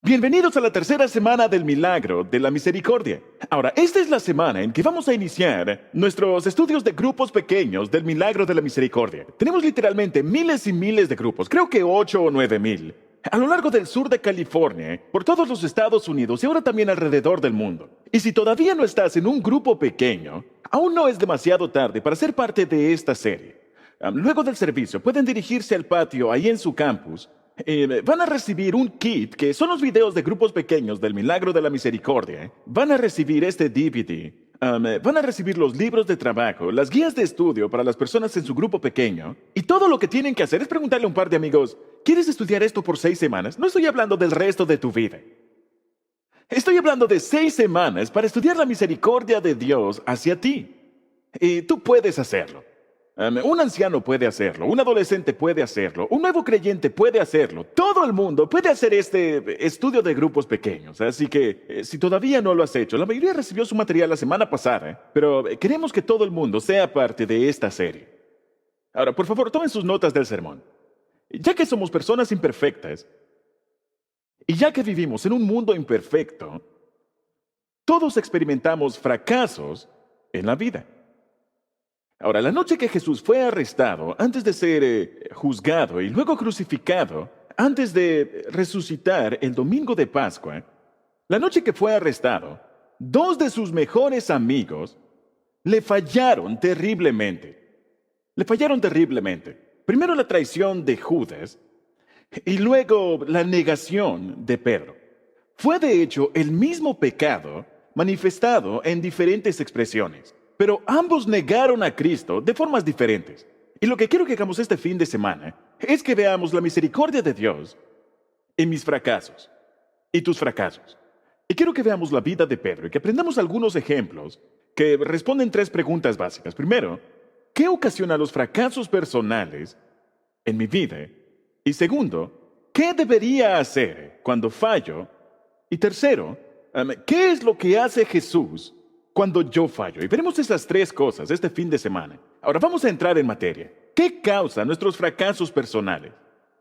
Bienvenidos a la tercera semana del Milagro de la Misericordia. Ahora, esta es la semana en que vamos a iniciar nuestros estudios de grupos pequeños del Milagro de la Misericordia. Tenemos literalmente miles y miles de grupos, creo que 8 o 9,000, a lo largo del sur de California, por todos los Estados Unidos y ahora también alrededor del mundo. Y si todavía no estás en un grupo pequeño, aún no es demasiado tarde para ser parte de esta serie. Luego del servicio, pueden dirigirse al patio ahí en su campus. Van a recibir un kit que son los videos de grupos pequeños del Milagro de la Misericordia. Van a recibir este DVD. Van a recibir los libros de trabajo, las guías de estudio para las personas en su grupo pequeño. Y todo lo que tienen que hacer es preguntarle a un par de amigos, ¿quieres estudiar esto por 6 semanas? No estoy hablando del resto de tu vida. Estoy hablando de 6 semanas para estudiar la misericordia de Dios hacia ti. Y tú puedes hacerlo. Un anciano puede hacerlo, un adolescente puede hacerlo, un nuevo creyente puede hacerlo. Todo el mundo puede hacer este estudio de grupos pequeños. Así que, si todavía no lo has hecho, la mayoría recibió su material la semana pasada, pero queremos que todo el mundo sea parte de esta serie. Ahora, por favor, tomen sus notas del sermón. Ya que somos personas imperfectas, y ya que vivimos en un mundo imperfecto, todos experimentamos fracasos en la vida. Ahora, la noche que Jesús fue arrestado, antes de ser juzgado y luego crucificado, antes de resucitar el domingo de Pascua, la noche que fue arrestado, 2 de sus mejores amigos le fallaron terriblemente. Le fallaron terriblemente. Primero la traición de Judas y luego la negación de Pedro. Fue de hecho el mismo pecado manifestado en diferentes expresiones. Pero ambos negaron a Cristo de formas diferentes. Y lo que quiero que hagamos este fin de semana es que veamos la misericordia de Dios en mis fracasos y tus fracasos. Y quiero que veamos la vida de Pedro y que aprendamos algunos ejemplos que responden 3 preguntas básicas. Primero, ¿qué ocasiona los fracasos personales en mi vida? Y segundo, ¿qué debería hacer cuando fallo? Y tercero, ¿qué es lo que hace Jesús cuando yo fallo? Y veremos esas 3 cosas este fin de semana. Ahora vamos a entrar en materia. ¿Qué causa nuestros fracasos personales?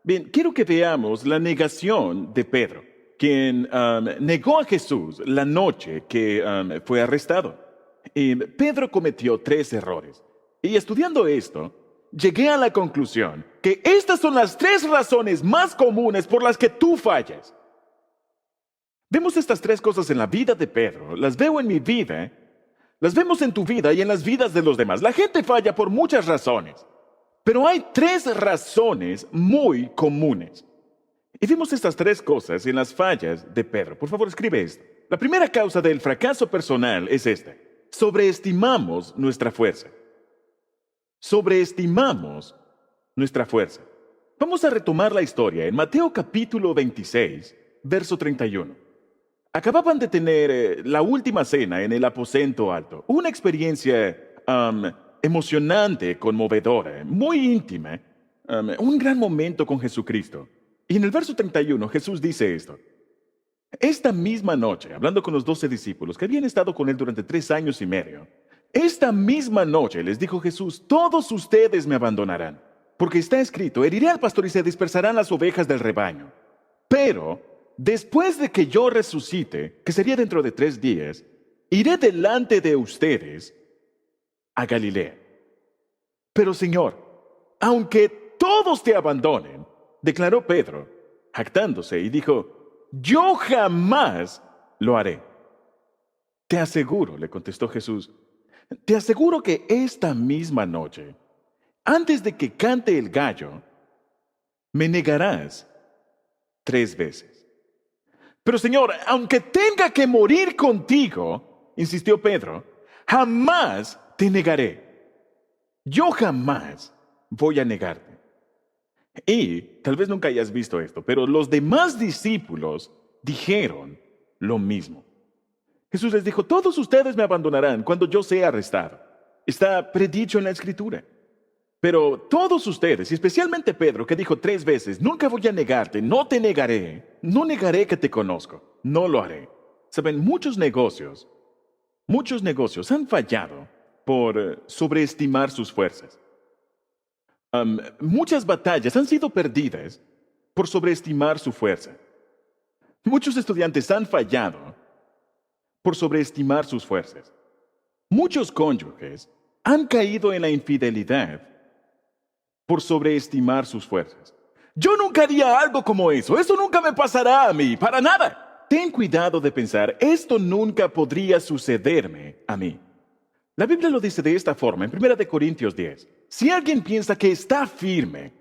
Bien, quiero que veamos la negación de Pedro, quien negó a Jesús la noche que fue arrestado. Y Pedro cometió 3 errores. Y estudiando esto, llegué a la conclusión que estas son las 3 razones más comunes por las que tú fallas. Vemos estas 3 cosas en la vida de Pedro, las veo en mi vida, las vemos en tu vida y en las vidas de los demás. La gente falla por muchas razones, pero hay 3 razones muy comunes. Y vimos estas 3 cosas en las fallas de Pedro. Por favor, escribe esto. La primera causa del fracaso personal es esta: sobreestimamos nuestra fuerza. Sobreestimamos nuestra fuerza. Vamos a retomar la historia en Mateo capítulo 26, verso 31. Acababan de tener la última cena en el aposento alto. Una experiencia emocionante, conmovedora, muy íntima. Un gran momento con Jesucristo. Y en el verso 31 Jesús dice esto: esta misma noche, hablando con los 12 discípulos que habían estado con él durante 3 años y medio, esta misma noche les dijo Jesús: todos ustedes me abandonarán, porque está escrito, heriré al pastor y se dispersarán las ovejas del rebaño. Pero después de que yo resucite, que sería dentro de 3 días, iré delante de ustedes a Galilea. Pero Señor, aunque todos te abandonen, declaró Pedro, jactándose, y dijo: yo jamás lo haré. Te aseguro, le contestó Jesús, te aseguro que esta misma noche, antes de que cante el gallo, me negarás 3 veces. Pero Señor, aunque tenga que morir contigo, insistió Pedro, jamás te negaré. Yo jamás voy a negarte. Y tal vez nunca hayas visto esto, pero los demás discípulos dijeron lo mismo. Jesús les dijo: todos ustedes me abandonarán cuando yo sea arrestado. Está predicho en la Escritura. Pero todos ustedes, y especialmente Pedro, que dijo 3 veces, nunca voy a negarte, no te negaré, no negaré que te conozco, no lo haré. Saben, muchos negocios han fallado por sobreestimar sus fuerzas. Muchas batallas han sido perdidas por sobreestimar su fuerza. Muchos estudiantes han fallado por sobreestimar sus fuerzas. Muchos cónyuges han caído en la infidelidad por sobreestimar sus fuerzas. Yo nunca haría algo como eso. Eso nunca me pasará a mí, para nada. Ten cuidado de pensar, esto nunca podría sucederme a mí. La Biblia lo dice de esta forma en 1 Corintios 10. Si alguien piensa que está firme,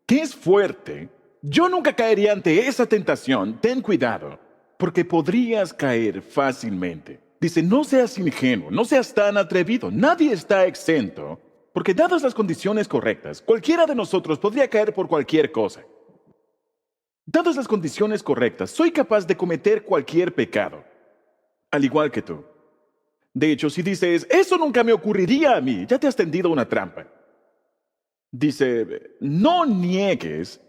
que es fuerte, yo nunca caería ante esa tentación. Ten cuidado, porque podrías caer fácilmente. Dice, no seas ingenuo, no seas tan atrevido. Nadie está exento, porque dadas las condiciones correctas, cualquiera de nosotros podría caer por cualquier cosa. Dadas las condiciones correctas, soy capaz de cometer cualquier pecado, al igual que tú. De hecho, si dices, eso nunca me ocurriría a mí, ya te has tendido una trampa. Dice, no niegues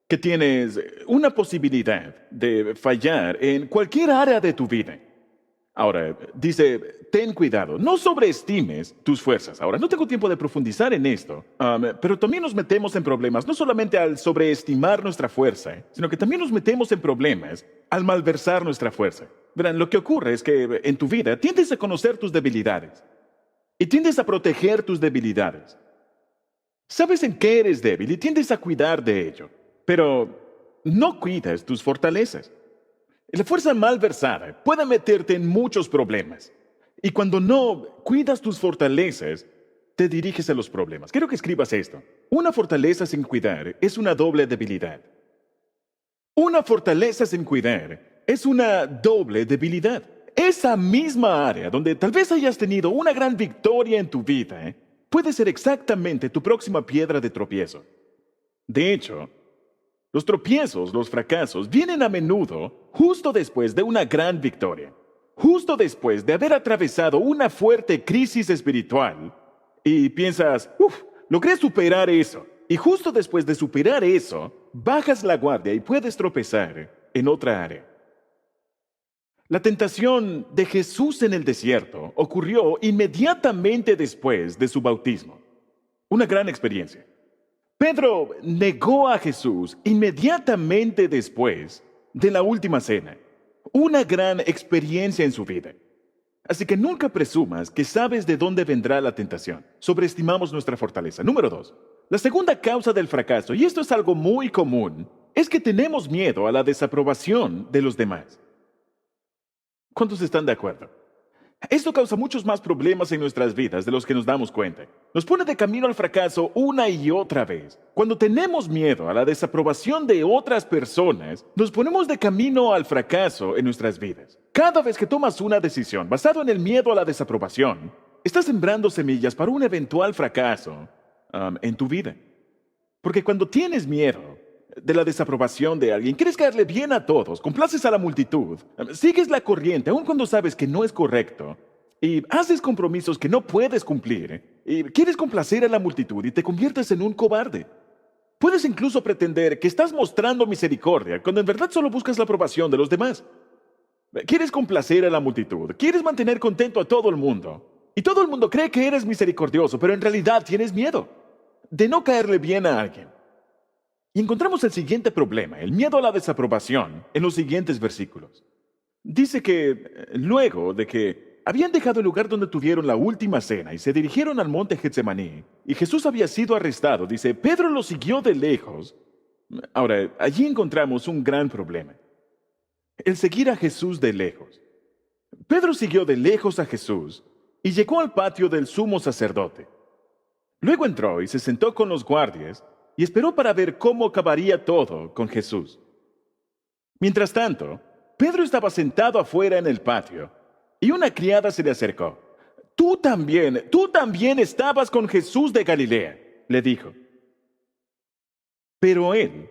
que tienes una posibilidad de fallar en cualquier área de tu vida. Ahora, dice, ten cuidado, no sobreestimes tus fuerzas. Ahora, no tengo tiempo de profundizar en esto, pero también nos metemos en problemas, no solamente al sobreestimar nuestra fuerza, sino que también nos metemos en problemas al malversar nuestra fuerza. Verán, lo que ocurre es que en tu vida tiendes a conocer tus debilidades y tiendes a proteger tus debilidades. Sabes en qué eres débil y tiendes a cuidar de ello, pero no cuidas tus fortalezas. La fuerza malversada puede meterte en muchos problemas. Y cuando no cuidas tus fortalezas, te diriges a los problemas. Quiero que escribas esto. Una fortaleza sin cuidar es una doble debilidad. Una fortaleza sin cuidar es una doble debilidad. Esa misma área donde tal vez hayas tenido una gran victoria en tu vida, puede ser exactamente tu próxima piedra de tropiezo. De hecho, los tropiezos, los fracasos, vienen a menudo justo después de una gran victoria, justo después de haber atravesado una fuerte crisis espiritual y piensas, logré superar eso. Y justo después de superar eso, bajas la guardia y puedes tropezar en otra área. La tentación de Jesús en el desierto ocurrió inmediatamente después de su bautismo. Una gran experiencia. Pedro negó a Jesús inmediatamente después de la última cena. Una gran experiencia en su vida. Así que nunca presumas que sabes de dónde vendrá la tentación. Sobreestimamos nuestra fortaleza. Número 2. La segunda causa del fracaso, y esto es algo muy común, es que tenemos miedo a la desaprobación de los demás. ¿Cuántos están de acuerdo? Esto causa muchos más problemas en nuestras vidas de los que nos damos cuenta. Nos pone de camino al fracaso una y otra vez. Cuando tenemos miedo a la desaprobación de otras personas, nos ponemos de camino al fracaso en nuestras vidas. Cada vez que tomas una decisión basada en el miedo a la desaprobación, estás sembrando semillas para un eventual fracaso en tu vida. Porque cuando tienes miedo de la desaprobación de alguien, quieres caerle bien a todos, complaces a la multitud, sigues la corriente aun cuando sabes que no es correcto y haces compromisos que no puedes cumplir y quieres complacer a la multitud y te conviertes en un cobarde. Puedes incluso pretender que estás mostrando misericordia cuando en verdad solo buscas la aprobación de los demás. Quieres complacer a la multitud, quieres mantener contento a todo el mundo y todo el mundo cree que eres misericordioso, pero en realidad tienes miedo de no caerle bien a alguien. Y encontramos el siguiente problema, el miedo a la desaprobación, en los siguientes versículos. Dice que luego de que habían dejado el lugar donde tuvieron la última cena y se dirigieron al monte Getsemaní, y Jesús había sido arrestado, dice, Pedro lo siguió de lejos. Ahora, allí encontramos un gran problema. El seguir a Jesús de lejos. Pedro siguió de lejos a Jesús y llegó al patio del sumo sacerdote. Luego entró y se sentó con los guardias y esperó para ver cómo acabaría todo con Jesús. Mientras tanto, Pedro estaba sentado afuera en el patio y una criada se le acercó. Tú también estabas con Jesús de Galilea, le dijo. Pero él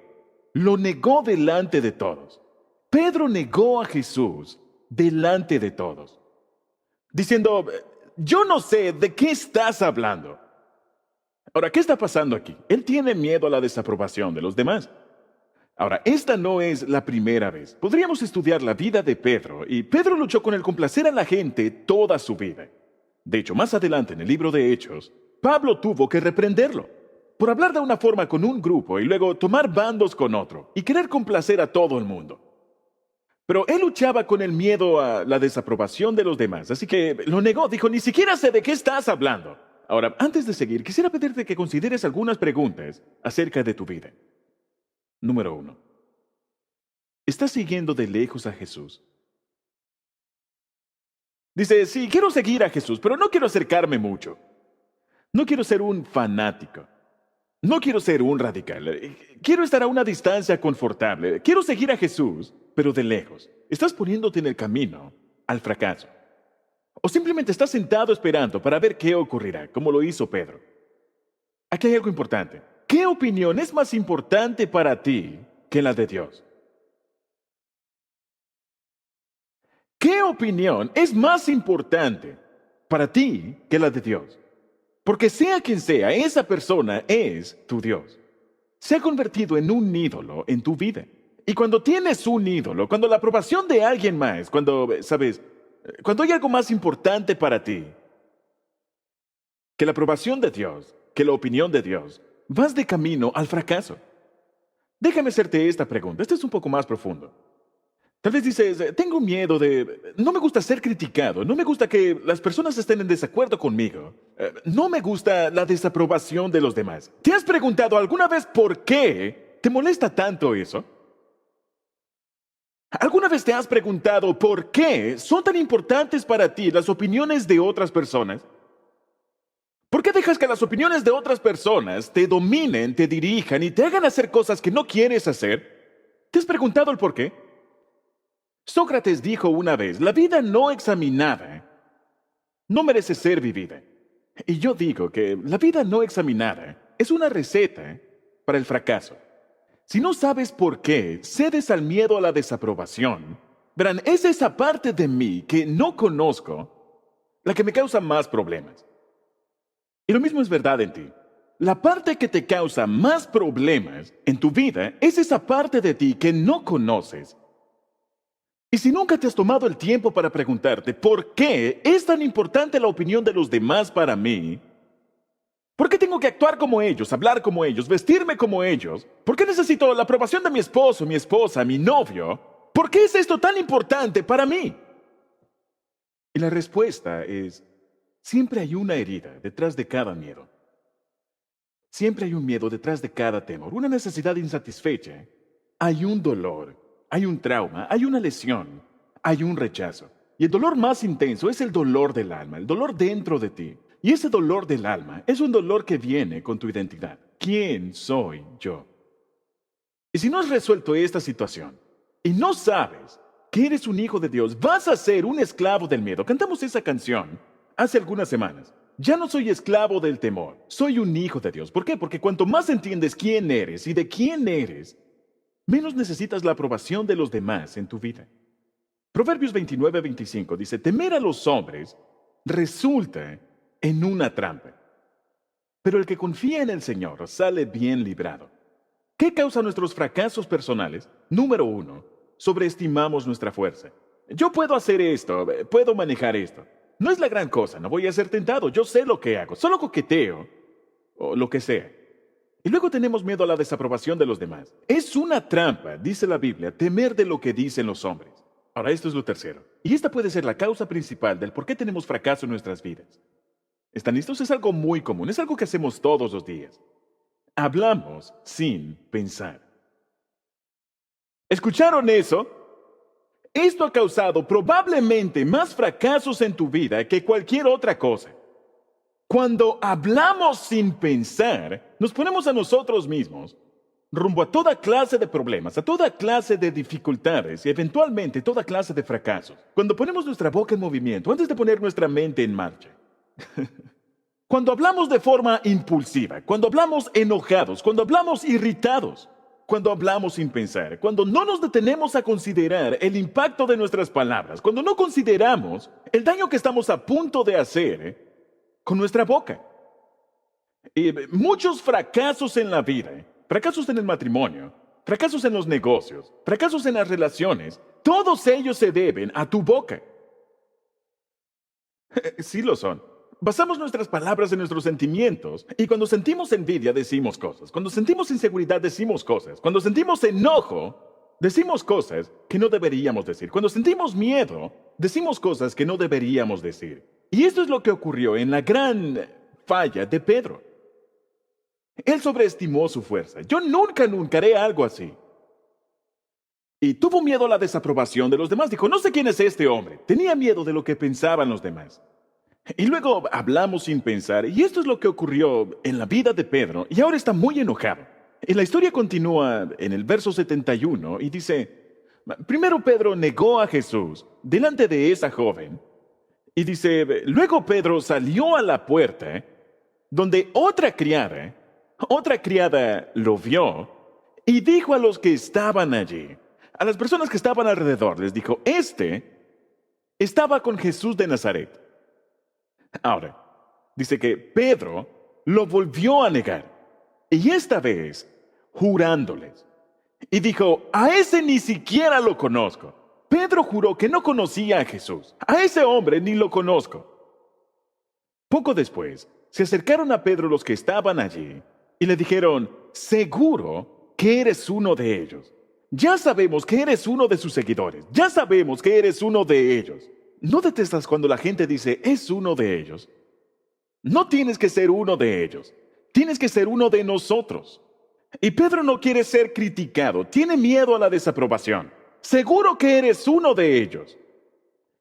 lo negó delante de todos. Pedro negó a Jesús delante de todos, diciendo, yo no sé de qué estás hablando. Ahora, ¿qué está pasando aquí? Él tiene miedo a la desaprobación de los demás. Ahora, esta no es la primera vez. Podríamos estudiar la vida de Pedro, y Pedro luchó con el complacer a la gente toda su vida. De hecho, más adelante en el libro de Hechos, Pablo tuvo que reprenderlo por hablar de una forma con un grupo y luego tomar bandos con otro y querer complacer a todo el mundo. Pero él luchaba con el miedo a la desaprobación de los demás, así que lo negó. Dijo, ni siquiera sé de qué estás hablando. Ahora, antes de seguir, quisiera pedirte que consideres algunas preguntas acerca de tu vida. Número 1. ¿Estás siguiendo de lejos a Jesús? Dice, sí, quiero seguir a Jesús, pero no quiero acercarme mucho. No quiero ser un fanático. No quiero ser un radical. Quiero estar a una distancia confortable. Quiero seguir a Jesús, pero de lejos. Estás poniéndote en el camino al fracaso. O simplemente estás sentado esperando para ver qué ocurrirá, como lo hizo Pedro. Aquí hay algo importante. ¿Qué opinión es más importante para ti que la de Dios? ¿Qué opinión es más importante para ti que la de Dios? Porque sea quien sea, esa persona es tu Dios. Se ha convertido en un ídolo en tu vida. Y cuando tienes un ídolo, cuando la aprobación de alguien más, cuando hay algo más importante para ti que la aprobación de Dios, que la opinión de Dios, vas de camino al fracaso. Déjame hacerte esta pregunta. Este es un poco más profundo. Tal vez dices, tengo miedo no me gusta ser criticado, no me gusta que las personas estén en desacuerdo conmigo, no me gusta la desaprobación de los demás. ¿Te has preguntado alguna vez por qué te molesta tanto eso? ¿Alguna vez te has preguntado por qué son tan importantes para ti las opiniones de otras personas? ¿Por qué dejas que las opiniones de otras personas te dominen, te dirijan y te hagan hacer cosas que no quieres hacer? ¿Te has preguntado el por qué? Sócrates dijo una vez, la vida no examinada no merece ser vivida. Y yo digo que la vida no examinada es una receta para el fracaso. Si no sabes por qué cedes al miedo a la desaprobación, verán, es esa parte de mí que no conozco la que me causa más problemas. Y lo mismo es verdad en ti. La parte que te causa más problemas en tu vida es esa parte de ti que no conoces. Y si nunca te has tomado el tiempo para preguntarte por qué es tan importante la opinión de los demás para mí, ¿por qué tengo que actuar como ellos, hablar como ellos, vestirme como ellos? ¿Por qué necesito la aprobación de mi esposo, mi esposa, mi novio? ¿Por qué es esto tan importante para mí? Y la respuesta es, siempre hay una herida detrás de cada miedo. Siempre hay un miedo detrás de cada temor, una necesidad insatisfecha. Hay un dolor, hay un trauma, hay una lesión, hay un rechazo. Y el dolor más intenso es el dolor del alma, el dolor dentro de ti. Y ese dolor del alma es un dolor que viene con tu identidad. ¿Quién soy yo? Y si no has resuelto esta situación y no sabes que eres un hijo de Dios, vas a ser un esclavo del miedo. Cantamos esa canción hace algunas semanas. Ya no soy esclavo del temor, soy un hijo de Dios. ¿Por qué? Porque cuanto más entiendes quién eres y de quién eres, menos necesitas la aprobación de los demás en tu vida. Proverbios 29:25 dice, temer a los hombres resulta en una trampa, pero el que confía en el Señor sale bien librado. ¿Qué causa nuestros fracasos personales? Número 1, sobreestimamos nuestra fuerza. Yo puedo hacer esto, puedo manejar esto. No es la gran cosa, no voy a ser tentado, yo sé lo que hago, solo coqueteo o lo que sea. Y luego tenemos miedo a la desaprobación de los demás. Es una trampa, dice la Biblia, temer de lo que dicen los hombres. Ahora, esto es lo tercero. Y esta puede ser la causa principal del por qué tenemos fracaso en nuestras vidas. ¿Están listos? Es algo muy común, es algo que hacemos todos los días. Hablamos sin pensar. ¿Escucharon eso? Esto ha causado probablemente más fracasos en tu vida que cualquier otra cosa. Cuando hablamos sin pensar, nos ponemos a nosotros mismos rumbo a toda clase de problemas, a toda clase de dificultades y eventualmente toda clase de fracasos. Cuando ponemos nuestra boca en movimiento antes de poner nuestra mente en marcha. Cuando hablamos de forma impulsiva, cuando hablamos enojados, cuando hablamos irritados, cuando hablamos sin pensar, cuando no nos detenemos a considerar el impacto de nuestras palabras, cuando no consideramos el daño que estamos a punto de hacer con nuestra boca. Y muchos fracasos en la vida, fracasos en el matrimonio, fracasos en los negocios, fracasos en las relaciones, todos ellos se deben a tu boca. Sí lo son. Basamos nuestras palabras en nuestros sentimientos y cuando sentimos envidia decimos cosas, cuando sentimos inseguridad decimos cosas, cuando sentimos enojo decimos cosas que no deberíamos decir. Cuando sentimos miedo, decimos cosas que no deberíamos decir. Y esto es lo que ocurrió en la gran falla de Pedro. Él sobreestimó su fuerza. Yo nunca haré algo así. Y tuvo miedo a la desaprobación de los demás. Dijo, no sé quién es este hombre. Tenía miedo de lo que pensaban los demás. Y luego hablamos sin pensar. Y esto es lo que ocurrió en la vida de Pedro. Y ahora está muy enojado. Y la historia continúa en el verso 71 y dice, primero Pedro negó a Jesús delante de esa joven. Y dice, luego Pedro salió a la puerta donde otra criada lo vio y dijo a los que estaban allí, a las personas que estaban alrededor, les dijo, estaba con Jesús de Nazaret. Ahora, dice que Pedro lo volvió a negar, y esta vez jurándoles. Y dijo, a ese ni siquiera lo conozco. Pedro juró que no conocía a Jesús. A ese hombre ni lo conozco. Poco después, se acercaron a Pedro los que estaban allí y le dijeron, seguro que eres uno de ellos. Ya sabemos que eres uno de sus seguidores. Ya sabemos que eres uno de ellos. ¿No detestas cuando la gente dice, es uno de ellos? No tienes que ser uno de ellos. Tienes que ser uno de nosotros. Y Pedro no quiere ser criticado. Tiene miedo a la desaprobación. Seguro que eres uno de ellos.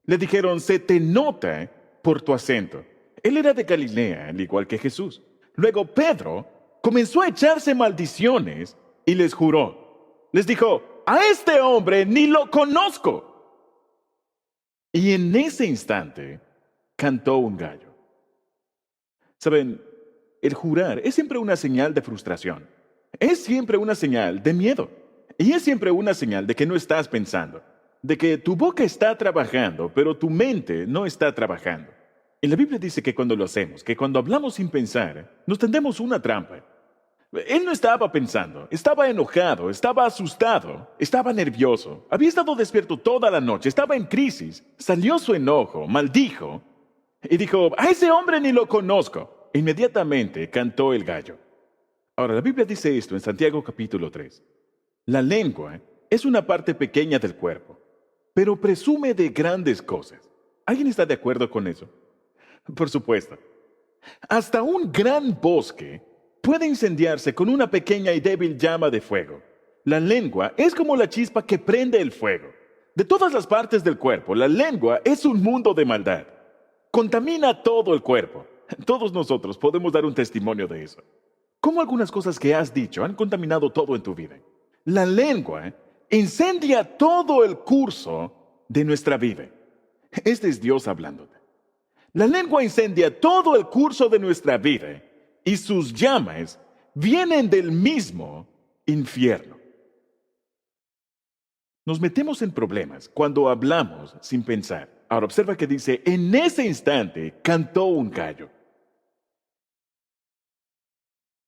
Le dijeron, se te nota por tu acento. Él era de Galilea, al igual que Jesús. Luego Pedro comenzó a echarse maldiciones y les juró. Les dijo, a este hombre ni lo conozco. Y en ese instante cantó un gallo. Saben, el jurar es siempre una señal de frustración. Es siempre una señal de miedo. Y es siempre una señal de que no estás pensando. De que tu boca está trabajando, pero tu mente no está trabajando. Y la Biblia dice que cuando lo hacemos, que cuando hablamos sin pensar, nos tendemos una trampa. Él no estaba pensando, estaba enojado, estaba asustado, estaba nervioso, había estado despierto toda la noche, estaba en crisis, salió su enojo, maldijo y dijo, a ese hombre ni lo conozco. Inmediatamente cantó el gallo. Ahora, la Biblia dice esto en Santiago capítulo 3. La lengua es una parte pequeña del cuerpo, pero presume de grandes cosas. ¿Alguien está de acuerdo con eso? Por supuesto. Hasta un gran bosque puede incendiarse con una pequeña y débil llama de fuego. La lengua es como la chispa que prende el fuego. De todas las partes del cuerpo, la lengua es un mundo de maldad. Contamina todo el cuerpo. Todos nosotros podemos dar un testimonio de eso. ¿Cómo algunas cosas que has dicho han contaminado todo en tu vida? La lengua incendia todo el curso de nuestra vida. Este es Dios hablándote. La lengua incendia todo el curso de nuestra vida y sus llamas vienen del mismo infierno. Nos metemos en problemas cuando hablamos sin pensar. Ahora observa que dice, en ese instante cantó un gallo.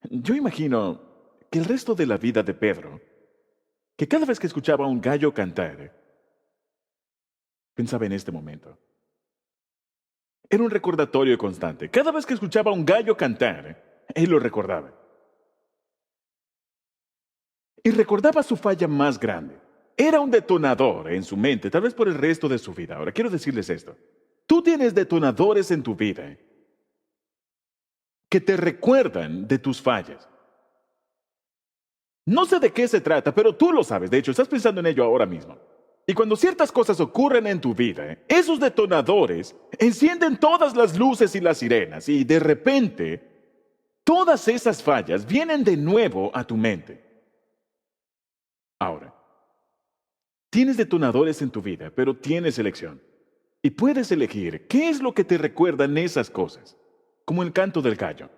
Yo imagino que el resto de la vida de Pedro, que cada vez que escuchaba un gallo cantar, pensaba en este momento. Era un recordatorio constante. Cada vez que escuchaba un gallo cantar, él lo recordaba. Y recordaba su falla más grande. Era un detonador en su mente, tal vez por el resto de su vida. Ahora, quiero decirles esto. Tú tienes detonadores en tu vida que te recuerdan de tus fallas. No sé de qué se trata, pero tú lo sabes. De hecho, estás pensando en ello ahora mismo. Y cuando ciertas cosas ocurren en tu vida, esos detonadores encienden todas las luces y las sirenas y de repente todas esas fallas vienen de nuevo a tu mente. Ahora, tienes detonadores en tu vida, pero tienes elección. Y puedes elegir qué es lo que te recuerdan esas cosas, como el canto del gallo.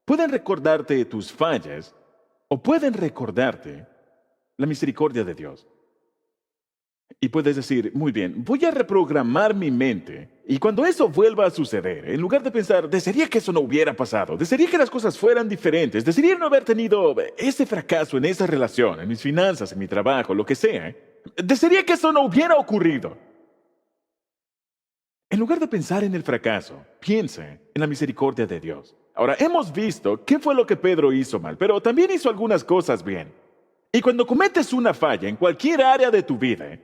Pueden recordarte tus fallas o pueden recordarte la misericordia de Dios. Y puedes decir, muy bien, voy a reprogramar mi mente y cuando eso vuelva a suceder, en lugar de pensar, desearía que eso no hubiera pasado, desearía que las cosas fueran diferentes, desearía no haber tenido ese fracaso en esa relación, en mis finanzas, en mi trabajo, lo que sea, desearía que eso no hubiera ocurrido. En lugar de pensar en el fracaso, piensa en la misericordia de Dios. Ahora, hemos visto qué fue lo que Pedro hizo mal, pero también hizo algunas cosas bien. Y cuando cometes una falla en cualquier área de tu vida,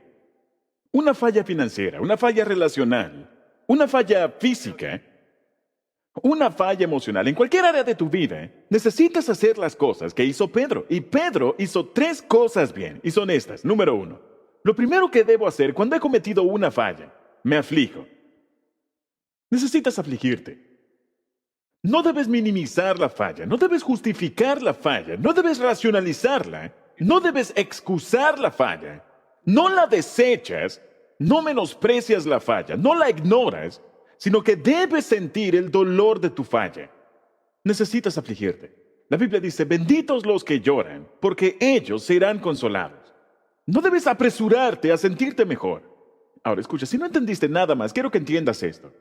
una falla financiera, una falla relacional, una falla física, una falla emocional, en cualquier área de tu vida, necesitas hacer las cosas que hizo Pedro. Y Pedro hizo 3 cosas bien, y son estas. Número 1, lo primero que debo hacer cuando he cometido una falla, me aflijo. Necesitas afligirte. No debes minimizar la falla, no debes justificar la falla, no debes racionalizarla, no debes excusar la falla, no la desechas, no menosprecias la falla, no la ignoras, sino que debes sentir el dolor de tu falla. Necesitas afligirte. La Biblia dice, benditos los que lloran, porque ellos serán consolados. No debes apresurarte a sentirte mejor. Ahora, escucha, si no entendiste nada más, quiero que entiendas esto.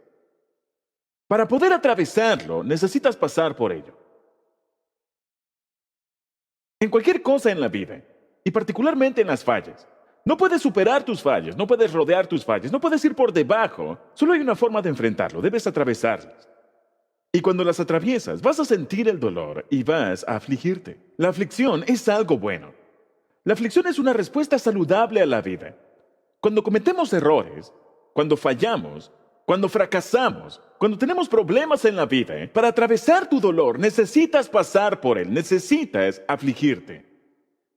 Para poder atravesarlo, necesitas pasar por ello. En cualquier cosa en la vida, y particularmente en las fallas, no puedes superar tus fallas, no puedes rodear tus fallas, no puedes ir por debajo. Solo hay una forma de enfrentarlo, debes atravesarlas. Y cuando las atraviesas, vas a sentir el dolor y vas a afligirte. La aflicción es algo bueno. La aflicción es una respuesta saludable a la vida. Cuando cometemos errores, cuando fallamos, cuando fracasamos, cuando tenemos problemas en la vida, para atravesar tu dolor necesitas pasar por él, necesitas afligirte.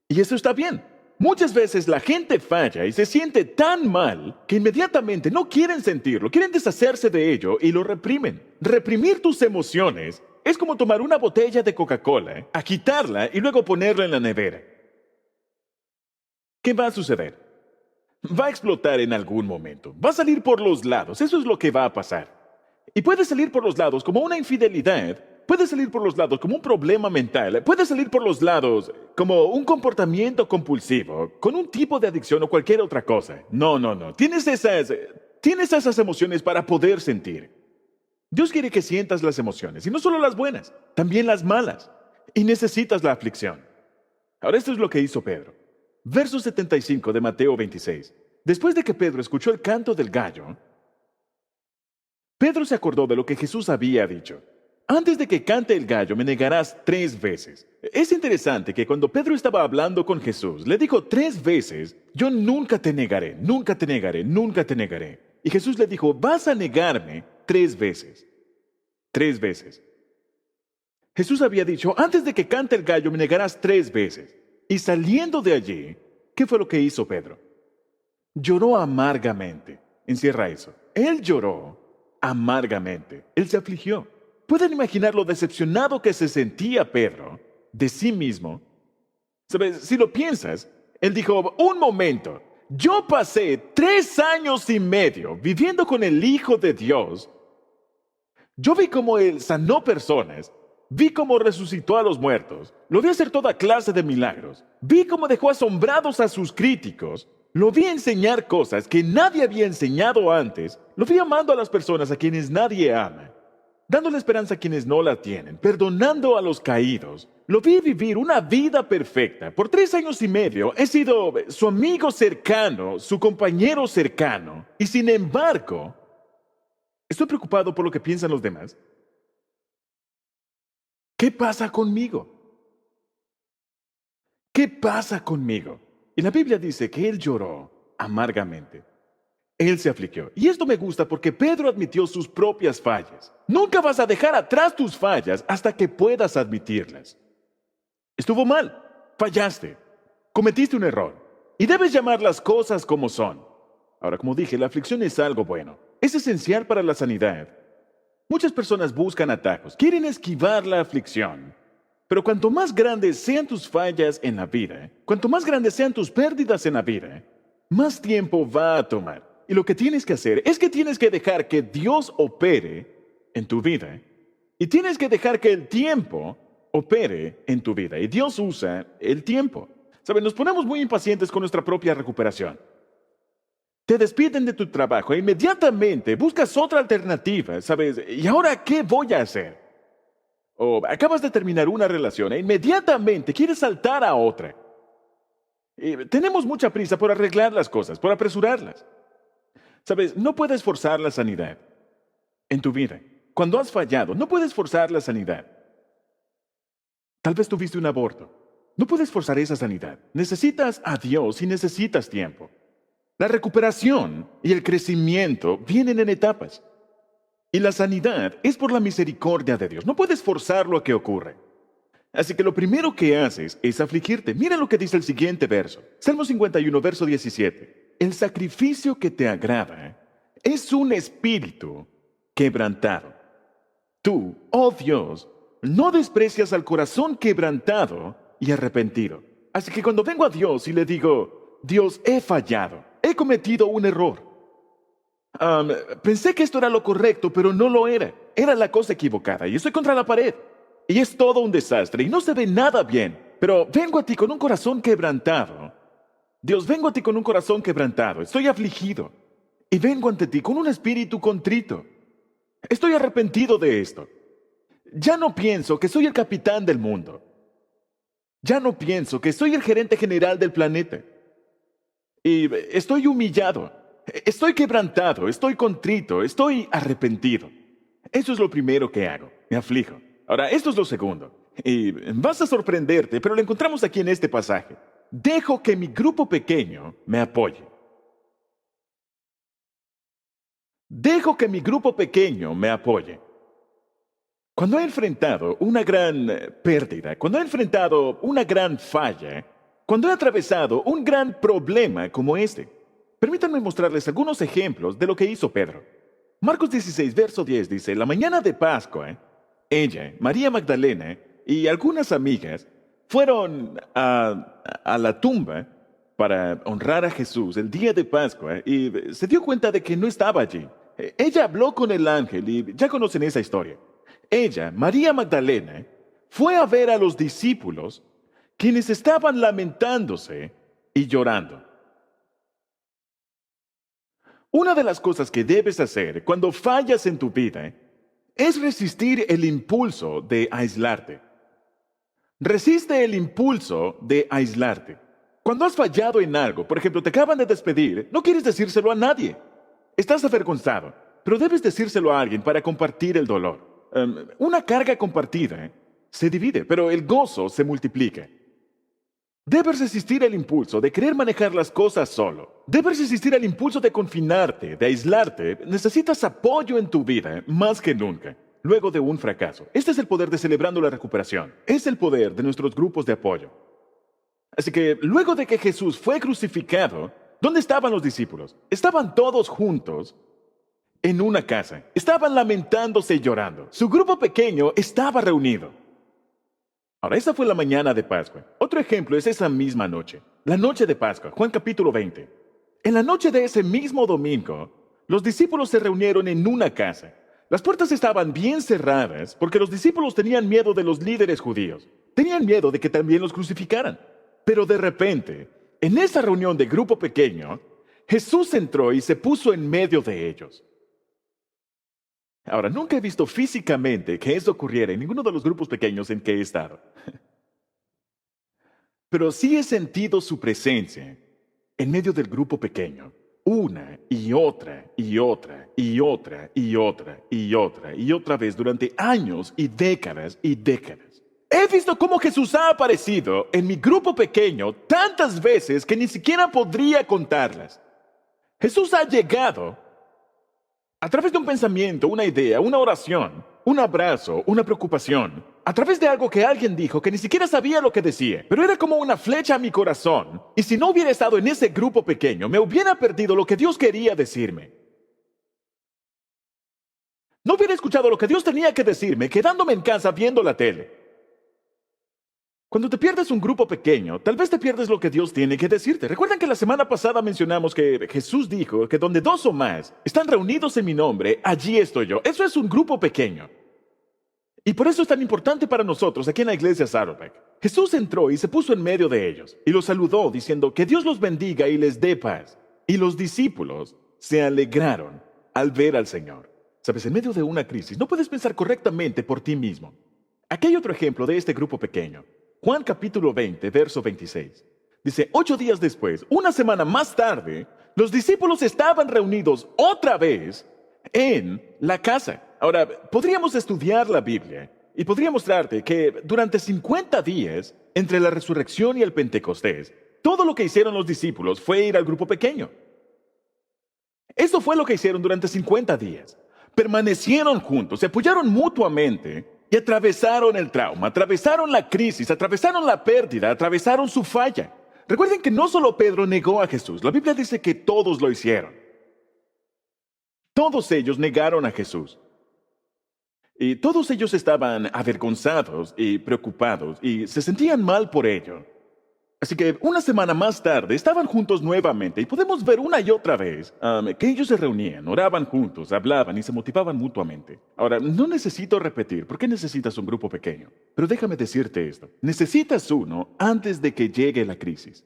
Y eso está bien. Muchas veces la gente falla y se siente tan mal que inmediatamente no quieren sentirlo, quieren deshacerse de ello y lo reprimen. Reprimir tus emociones es como tomar una botella de Coca-Cola, agitarla y luego ponerla en la nevera. ¿Qué va a suceder? Va a explotar en algún momento. Va a salir por los lados. Eso es lo que va a pasar. Y puede salir por los lados como una infidelidad. Puede salir por los lados como un problema mental. Puede salir por los lados como un comportamiento compulsivo, con un tipo de adicción o cualquier otra cosa. No. Tienes esas emociones para poder sentir. Dios quiere que sientas las emociones, y no solo las buenas, también las malas. Y necesitas la aflicción. Ahora, esto es lo que hizo Pedro. Verso 75 de Mateo 26. Después de que Pedro escuchó el canto del gallo, Pedro se acordó de lo que Jesús había dicho. Antes de que cante el gallo, me negarás 3 veces. Es interesante que cuando Pedro estaba hablando con Jesús, le dijo 3 veces, yo nunca te negaré, nunca te negaré, nunca te negaré. Y Jesús le dijo, vas a negarme 3 veces. 3 veces. Jesús había dicho, antes de que cante el gallo, me negarás 3 veces. Y saliendo de allí, ¿qué fue lo que hizo Pedro? Lloró amargamente. Encierra eso. Él lloró amargamente. Él se afligió. ¿Pueden imaginar lo decepcionado que se sentía Pedro de sí mismo? ¿Sabes? Si lo piensas, él dijo, un momento, yo pasé 3 años y medio viviendo con el Hijo de Dios. Yo vi cómo él sanó personas, vi cómo resucitó a los muertos, lo vi hacer toda clase de milagros, vi cómo dejó asombrados a sus críticos, lo vi enseñar cosas que nadie había enseñado antes, lo vi amando a las personas a quienes nadie ama, dándole esperanza a quienes no la tienen, perdonando a los caídos. Lo vi vivir una vida perfecta. Por 3 años y medio he sido su amigo cercano, su compañero cercano, y sin embargo, estoy preocupado por lo que piensan los demás. ¿Qué pasa conmigo? ¿Qué pasa conmigo? Y la Biblia dice que él lloró amargamente. Él se afligió. Y esto me gusta porque Pedro admitió sus propias fallas. Nunca vas a dejar atrás tus fallas hasta que puedas admitirlas. Estuvo mal, fallaste, cometiste un error y debes llamar las cosas como son. Ahora, como dije, la aflicción es algo bueno. Es esencial para la sanidad. Muchas personas buscan atajos, quieren esquivar la aflicción. Pero cuanto más grandes sean tus fallas en la vida, cuanto más grandes sean tus pérdidas en la vida, más tiempo va a tomar. Y lo que tienes que hacer es que tienes que dejar que Dios opere en tu vida. Y tienes que dejar que el tiempo opere en tu vida. Y Dios usa el tiempo. ¿Saben? Nos ponemos muy impacientes con nuestra propia recuperación. Te despiden de tu trabajo e inmediatamente buscas otra alternativa, ¿sabes? ¿Y ahora qué voy a hacer? O acabas de terminar una relación e inmediatamente quieres saltar a otra. Y tenemos mucha prisa por arreglar las cosas, por apresurarlas. ¿Sabes? No puedes forzar la sanidad en tu vida. Cuando has fallado, no puedes forzar la sanidad. Tal vez tuviste un aborto. No puedes forzar esa sanidad. Necesitas a Dios y necesitas tiempo. La recuperación y el crecimiento vienen en etapas. Y la sanidad es por la misericordia de Dios. No puedes forzar lo que ocurre. Así que lo primero que haces es afligirte. Mira lo que dice el siguiente verso. Salmo 51, verso 17. El sacrificio que te agrada es un espíritu quebrantado. Tú, oh Dios, no desprecias al corazón quebrantado y arrepentido. Así que cuando vengo a Dios y le digo, Dios, he fallado, he cometido un error. Pensé que esto era lo correcto, pero no lo era. Era la cosa equivocada y estoy contra la pared. Y es todo un desastre y no se ve nada bien. Pero vengo a ti con un corazón quebrantado. Dios, vengo a ti con un corazón quebrantado. Estoy afligido. Y vengo ante ti con un espíritu contrito. Estoy arrepentido de esto. Ya no pienso que soy el capitán del mundo. Ya no pienso que soy el gerente general del planeta. Y estoy humillado. Estoy quebrantado. Estoy contrito. Estoy arrepentido. Eso es lo primero que hago. Me aflijo. Ahora, esto es lo segundo. Y vas a sorprenderte, pero lo encontramos aquí en este pasaje. Dejo que mi grupo pequeño me apoye. Dejo que mi grupo pequeño me apoye. Cuando he enfrentado una gran pérdida, cuando he enfrentado una gran falla, cuando he atravesado un gran problema como este, permítanme mostrarles algunos ejemplos de lo que hizo Pedro. Marcos 16, verso 10 dice, la mañana de Pascua, ella, María Magdalena y algunas amigas fueron a la tumba para honrar a Jesús el día de Pascua y se dio cuenta de que no estaba allí. Ella habló con el ángel y ya conocen esa historia. Ella, María Magdalena, fue a ver a los discípulos quienes estaban lamentándose y llorando. Una de las cosas que debes hacer cuando fallas en tu vida es resistir el impulso de aislarte. Resiste el impulso de aislarte. Cuando has fallado en algo, por ejemplo, te acaban de despedir, no quieres decírselo a nadie. Estás avergonzado, pero debes decírselo a alguien para compartir el dolor. Una carga compartida se divide, pero el gozo se multiplica. Debes resistir el impulso de querer manejar las cosas solo. Debes resistir el impulso de confinarte, de aislarte. Necesitas apoyo en tu vida más que nunca, luego de un fracaso. Este es el poder de Celebrando la Recuperación. Es el poder de nuestros grupos de apoyo. Así que luego de que Jesús fue crucificado, ¿dónde estaban los discípulos? Estaban todos juntos en una casa. Estaban lamentándose y llorando. Su grupo pequeño estaba reunido. Ahora, esa fue la mañana de Pascua. Otro ejemplo es esa misma noche. La noche de Pascua, Juan capítulo 20. En la noche de ese mismo domingo, los discípulos se reunieron en una casa. Las puertas estaban bien cerradas porque los discípulos tenían miedo de los líderes judíos. Tenían miedo de que también los crucificaran. Pero de repente, en esa reunión de grupo pequeño, Jesús entró y se puso en medio de ellos. Ahora, nunca he visto físicamente que eso ocurriera en ninguno de los grupos pequeños en que he estado. Pero sí he sentido su presencia en medio del grupo pequeño, una y otra y otra y otra y otra y otra y otra vez durante años y décadas y décadas. He visto cómo Jesús ha aparecido en mi grupo pequeño tantas veces que ni siquiera podría contarlas. Jesús ha llegado a través de un pensamiento, una idea, una oración, un abrazo, una preocupación, a través de algo que alguien dijo que ni siquiera sabía lo que decía, pero era como una flecha a mi corazón, y si no hubiera estado en ese grupo pequeño, me hubiera perdido lo que Dios quería decirme. No hubiera escuchado lo que Dios tenía que decirme quedándome en casa viendo la tele. Cuando te pierdes un grupo pequeño, tal vez te pierdes lo que Dios tiene que decirte. ¿Recuerdan que la semana pasada mencionamos que Jesús dijo que donde dos o más están reunidos en mi nombre, allí estoy yo? Eso es un grupo pequeño. Y por eso es tan importante para nosotros aquí en la iglesia Saddleback. Jesús entró y se puso en medio de ellos y los saludó diciendo que Dios los bendiga y les dé paz. Y los discípulos se alegraron al ver al Señor. Sabes, en medio de una crisis no puedes pensar correctamente por ti mismo. Aquí hay otro ejemplo de este grupo pequeño. Juan capítulo 20, verso 26. Dice, 8 días después, una semana más tarde, los discípulos estaban reunidos otra vez en la casa. Ahora, podríamos estudiar la Biblia Y podría mostrarte que durante 50 días, entre la resurrección y el Pentecostés, todo lo que hicieron los discípulos fue ir al grupo pequeño. Esto fue lo que hicieron durante 50 días. Permanecieron juntos, se apoyaron mutuamente y atravesaron el trauma, atravesaron la crisis, atravesaron la pérdida, atravesaron su falla. Recuerden que no solo Pedro negó a Jesús, la Biblia dice que todos lo hicieron. Todos ellos negaron a Jesús. Y todos ellos estaban avergonzados y preocupados y se sentían mal por ello. Así que una semana más tarde estaban juntos nuevamente y podemos ver una y otra vez que ellos se reunían, oraban juntos, hablaban y se motivaban mutuamente. Ahora, no necesito repetir por qué necesitas un grupo pequeño, pero déjame decirte esto. Necesitas uno antes de que llegue la crisis.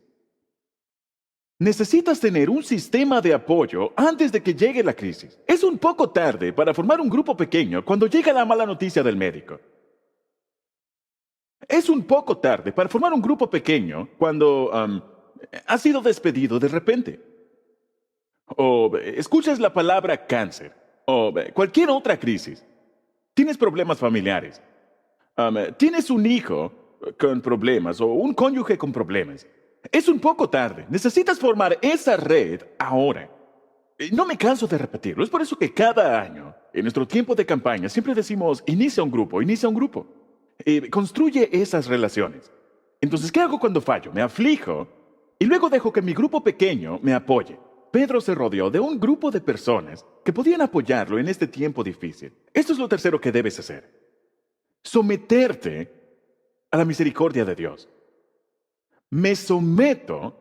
Necesitas tener un sistema de apoyo antes de que llegue la crisis. Es un poco tarde para formar un grupo pequeño cuando llega la mala noticia del médico. Es un poco tarde para formar un grupo pequeño cuando has sido despedido de repente. O escuchas la palabra cáncer. O cualquier otra crisis. Tienes problemas familiares. Tienes un hijo con problemas o un cónyuge con problemas. Es un poco tarde. Necesitas formar esa red ahora. Y no me canso de repetirlo. Es por eso que cada año, en nuestro tiempo de campaña, siempre decimos, inicia un grupo, inicia un grupo. Construye esas relaciones. Entonces, ¿qué hago cuando fallo? Me aflijo y luego dejo que mi grupo pequeño me apoye. Pedro se rodeó de un grupo de personas que podían apoyarlo en este tiempo difícil. Esto es lo tercero que debes hacer. Someterte a la misericordia de Dios. Me someto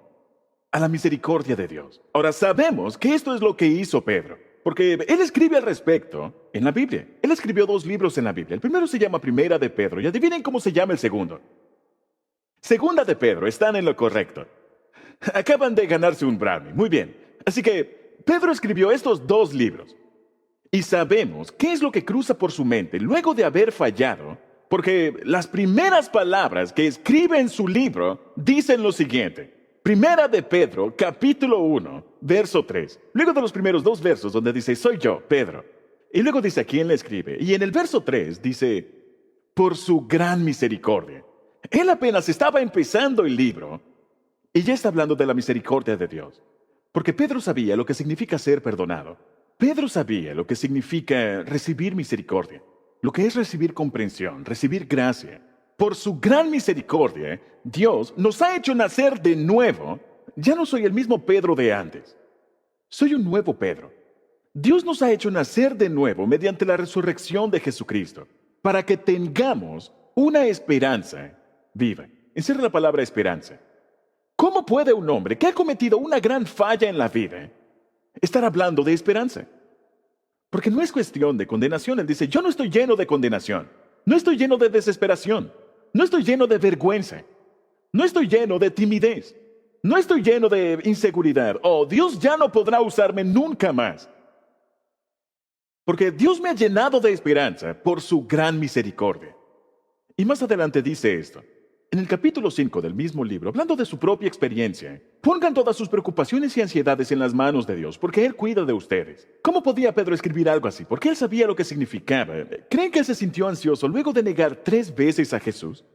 a la misericordia de Dios. Ahora sabemos que esto es lo que hizo Pedro, porque él escribe al respecto en la Biblia. Él escribió 2 libros en la Biblia. El primero se llama Primera de Pedro, y adivinen cómo se llama el segundo. Segunda de Pedro, están en lo correcto. Acaban de ganarse un Grammy, muy bien. Así que Pedro escribió estos 2 libros. Y sabemos qué es lo que cruza por su mente luego de haber fallado, porque las primeras palabras que escribe en su libro dicen lo siguiente. Primera de Pedro, capítulo 1, verso 3. Luego de los primeros 2 versos donde dice, soy yo, Pedro. Y luego dice a quién le escribe. Y en el verso 3 dice, por su gran misericordia. Él apenas estaba empezando el libro y ya está hablando de la misericordia de Dios. Porque Pedro sabía lo que significa ser perdonado. Pedro sabía lo que significa recibir misericordia. Lo que es recibir comprensión, recibir gracia. Por su gran misericordia, Dios nos ha hecho nacer de nuevo. Ya no soy el mismo Pedro de antes. Soy un nuevo Pedro. Dios nos ha hecho nacer de nuevo mediante la resurrección de Jesucristo, para que tengamos una esperanza viva. Encierra la palabra esperanza. ¿Cómo puede un hombre que ha cometido una gran falla en la vida estar hablando de esperanza? Porque no es cuestión de condenación. Él dice, yo no estoy lleno de condenación. No estoy lleno de desesperación. No estoy lleno de vergüenza. No estoy lleno de timidez. No estoy lleno de inseguridad. Oh, Dios ya no podrá usarme nunca más. Porque Dios me ha llenado de esperanza por su gran misericordia. Y más adelante dice esto. En el capítulo 5 del mismo libro, hablando de su propia experiencia, pongan todas sus preocupaciones y ansiedades en las manos de Dios, porque Él cuida de ustedes. ¿Cómo podía Pedro escribir algo así? Porque él sabía lo que significaba. ¿Creen que él se sintió ansioso luego de negar 3 veces a Jesús?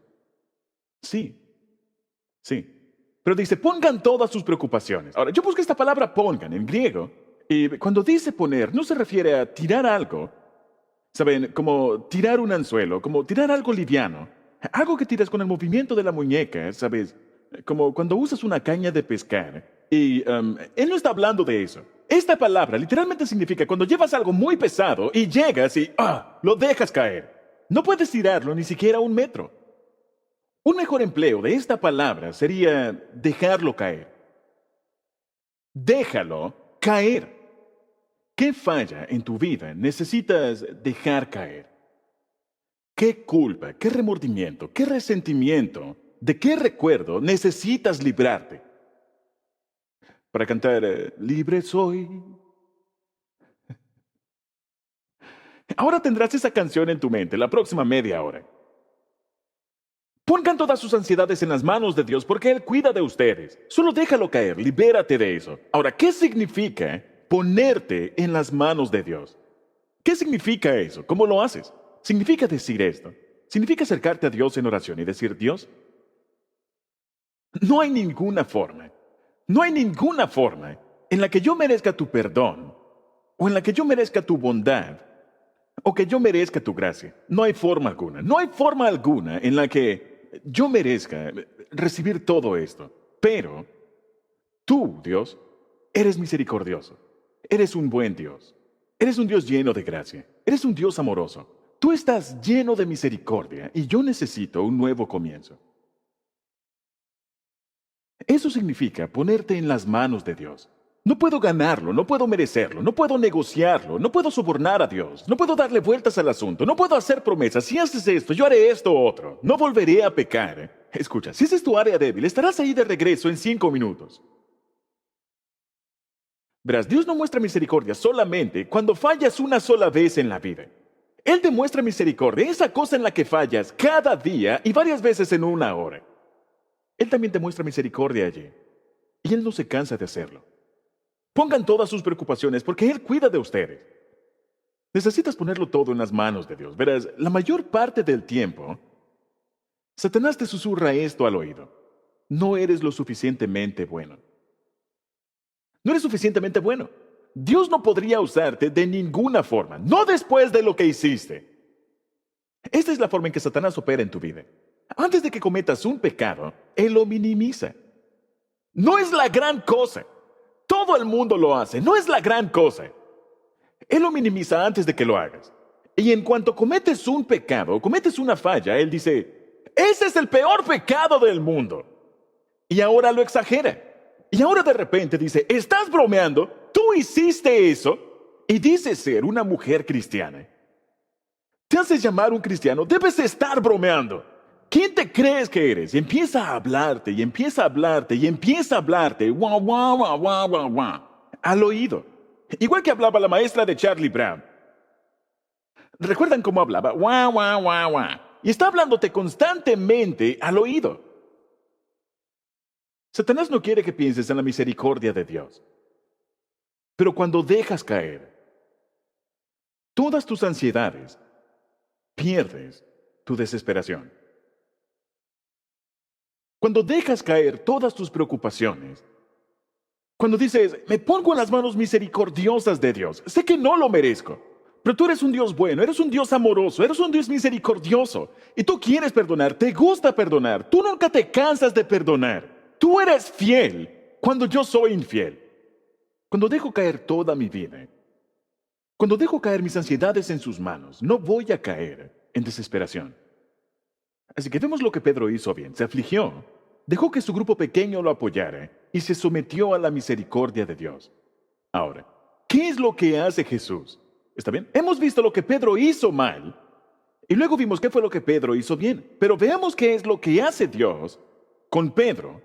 Sí. Pero dice, pongan todas sus preocupaciones. Ahora, yo busqué esta palabra pongan en griego, y cuando dice poner, no se refiere a tirar algo, ¿saben? Como tirar un anzuelo, como tirar algo liviano. Algo que tiras con el movimiento de la muñeca, ¿sabes? Como cuando usas una caña de pescar. Y él no está hablando de eso. Esta palabra literalmente significa cuando llevas algo muy pesado y llegas y lo dejas caer. No puedes tirarlo ni siquiera 1 metro. Un mejor empleo de esta palabra sería dejarlo caer. Déjalo caer. ¿Qué falla en tu vida necesitas dejar caer? ¿Qué culpa, qué remordimiento, qué resentimiento, de qué recuerdo necesitas librarte? Para cantar, libre soy. Ahora tendrás esa canción en tu mente la próxima media hora. Pongan todas sus ansiedades en las manos de Dios porque Él cuida de ustedes. Solo déjalo caer, libérate de eso. Ahora, ¿qué significa ponerte en las manos de Dios? ¿Qué significa eso? ¿Cómo lo haces? Significa decir esto. significa acercarte a Dios en oración y decir, Dios, no hay ninguna forma, no hay ninguna forma en la que yo merezca tu perdón, o en la que yo merezca tu bondad, o que yo merezca tu gracia. No hay forma alguna, no hay forma alguna en la que yo merezca recibir todo esto. Pero tú, Dios, eres misericordioso, eres un buen Dios, eres un Dios lleno de gracia, eres un Dios amoroso. Tú estás lleno de misericordia y yo necesito un nuevo comienzo. Eso significa ponerte en las manos de Dios. No puedo ganarlo, no puedo merecerlo, no puedo negociarlo, no puedo sobornar a Dios, no puedo darle vueltas al asunto, no puedo hacer promesas. Si haces esto, yo haré esto o otro. No volveré a pecar. Escucha, si esa es tu área débil, estarás ahí de regreso en 5 minutos. Verás, Dios no muestra misericordia solamente cuando fallas una sola vez en la vida. Él demuestra misericordia, esa cosa en la que fallas cada día y varias veces en una hora. Él también te muestra misericordia allí. Y Él no se cansa de hacerlo. Pongan todas sus preocupaciones porque Él cuida de ustedes. Necesitas ponerlo todo en las manos de Dios. Verás, la mayor parte del tiempo, Satanás te susurra esto al oído. No eres lo suficientemente bueno. No eres suficientemente bueno. Dios no podría usarte de ninguna forma, no después de lo que hiciste. Esta es la forma en que Satanás opera en tu vida. Antes de que cometas un pecado, Él lo minimiza. No es la gran cosa. Todo el mundo lo hace. No es la gran cosa. Él lo minimiza antes de que lo hagas. Y en cuanto cometes un pecado, cometes una falla, Él dice, ese es el peor pecado del mundo. Y ahora lo exagera. Y ahora de repente dice, ¿estás bromeando? ¿Tú hiciste eso? Y dices ser una mujer cristiana. ¿Te haces llamar un cristiano? Debes estar bromeando. ¿Quién te crees que eres? Y empieza a hablarte, y empieza a hablarte, y empieza a hablarte, guau, guau, guau, guau, guau, guau, al oído. Igual que hablaba la maestra de Charlie Brown. ¿Recuerdan cómo hablaba? Guau, guau, guau, guau. Y está hablándote constantemente al oído. Satanás no quiere que pienses en la misericordia de Dios. Pero cuando dejas caer todas tus ansiedades, pierdes tu desesperación. Cuando dejas caer todas tus preocupaciones, cuando dices, me pongo en las manos misericordiosas de Dios, sé que no lo merezco, pero tú eres un Dios bueno, eres un Dios amoroso, eres un Dios misericordioso, y tú quieres perdonar, te gusta perdonar, tú nunca te cansas de perdonar, tú eres fiel cuando yo soy infiel. Cuando dejo caer toda mi vida, cuando dejo caer mis ansiedades en sus manos, no voy a caer en desesperación. Así que vemos lo que Pedro hizo bien. Se afligió, dejó que su grupo pequeño lo apoyara y se sometió a la misericordia de Dios. Ahora, ¿qué es lo que hace Jesús? ¿Está bien? Hemos visto lo que Pedro hizo mal y luego vimos qué fue lo que Pedro hizo bien. Pero veamos qué es lo que hace Dios con Pedro,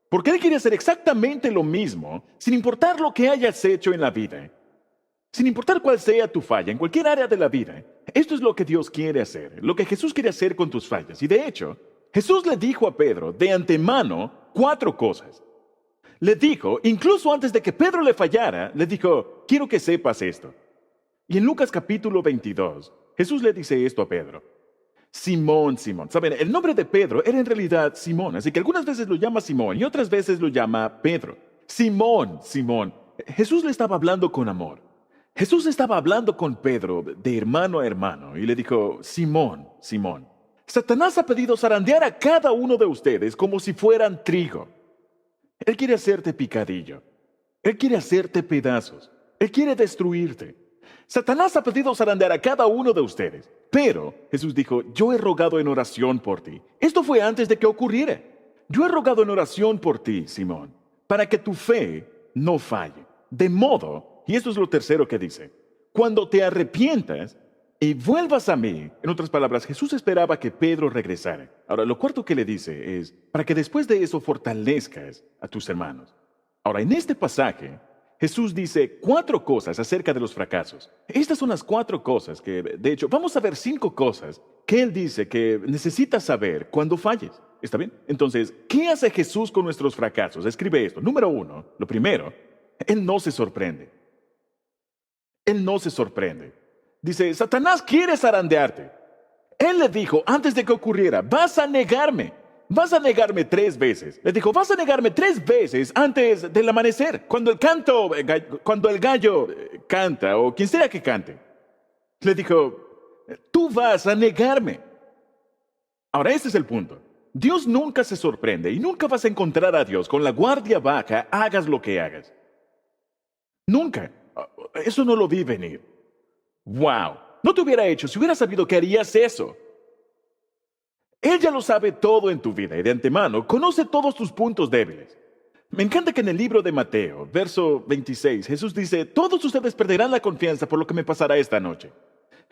porque Él quiere hacer exactamente lo mismo sin importar lo que hayas hecho en la vida. Sin importar cuál sea tu falla, en cualquier área de la vida, esto es lo que Dios quiere hacer, lo que Jesús quiere hacer con tus fallas. Y de hecho, Jesús le dijo a Pedro de antemano 4 cosas. Le dijo, incluso antes de que Pedro le fallara, le dijo, quiero que sepas esto. Y en Lucas capítulo 22, Jesús le dice esto a Pedro. Simón, Simón. Saben, el nombre de Pedro era en realidad Simón, así que algunas veces lo llama Simón y otras veces lo llama Pedro. Simón, Simón. Jesús le estaba hablando con amor. Jesús estaba hablando con Pedro de hermano a hermano y le dijo, Simón, Simón, Satanás ha pedido zarandear a cada uno de ustedes como si fueran trigo. Él quiere hacerte picadillo. Él quiere hacerte pedazos. Él quiere destruirte. Satanás ha pedido zarandear a cada uno de ustedes. Pero Jesús dijo, yo he rogado en oración por ti. Esto fue antes de que ocurriera. Yo he rogado en oración por ti, Simón, para que tu fe no falle. De modo, y esto es lo tercero que dice, cuando te arrepientas y vuelvas a mí. En otras palabras, Jesús esperaba que Pedro regresara. Ahora, lo cuarto que le dice es, para que después de eso fortalezcas a tus hermanos. Ahora, en este pasaje, Jesús dice 4 cosas acerca de los fracasos. Estas son las 4 cosas que, de hecho, vamos a ver 5 cosas que Él dice que necesitas saber cuando falles. ¿Está bien? Entonces, ¿qué hace Jesús con nuestros fracasos? Escribe esto. Número 1, lo primero, Él no se sorprende. Él no se sorprende. Dice, Satanás quiere zarandearte. Él le dijo, antes de que ocurriera, vas a negarme. Vas a negarme 3 veces. Le dijo, vas a negarme 3 veces antes del amanecer. Cuando el gallo canta, o quien sea que cante. Le dijo, tú vas a negarme. Ahora, ese es el punto. Dios nunca se sorprende y nunca vas a encontrar a Dios con la guardia baja, hagas lo que hagas. Nunca. Eso no lo vi venir. ¡Wow! No te hubiera hecho si hubiera sabido que harías eso. Él ya lo sabe todo en tu vida y de antemano conoce todos tus puntos débiles. Me encanta que en el libro de Mateo, verso 26, Jesús dice, todos ustedes perderán la confianza por lo que me pasará esta noche.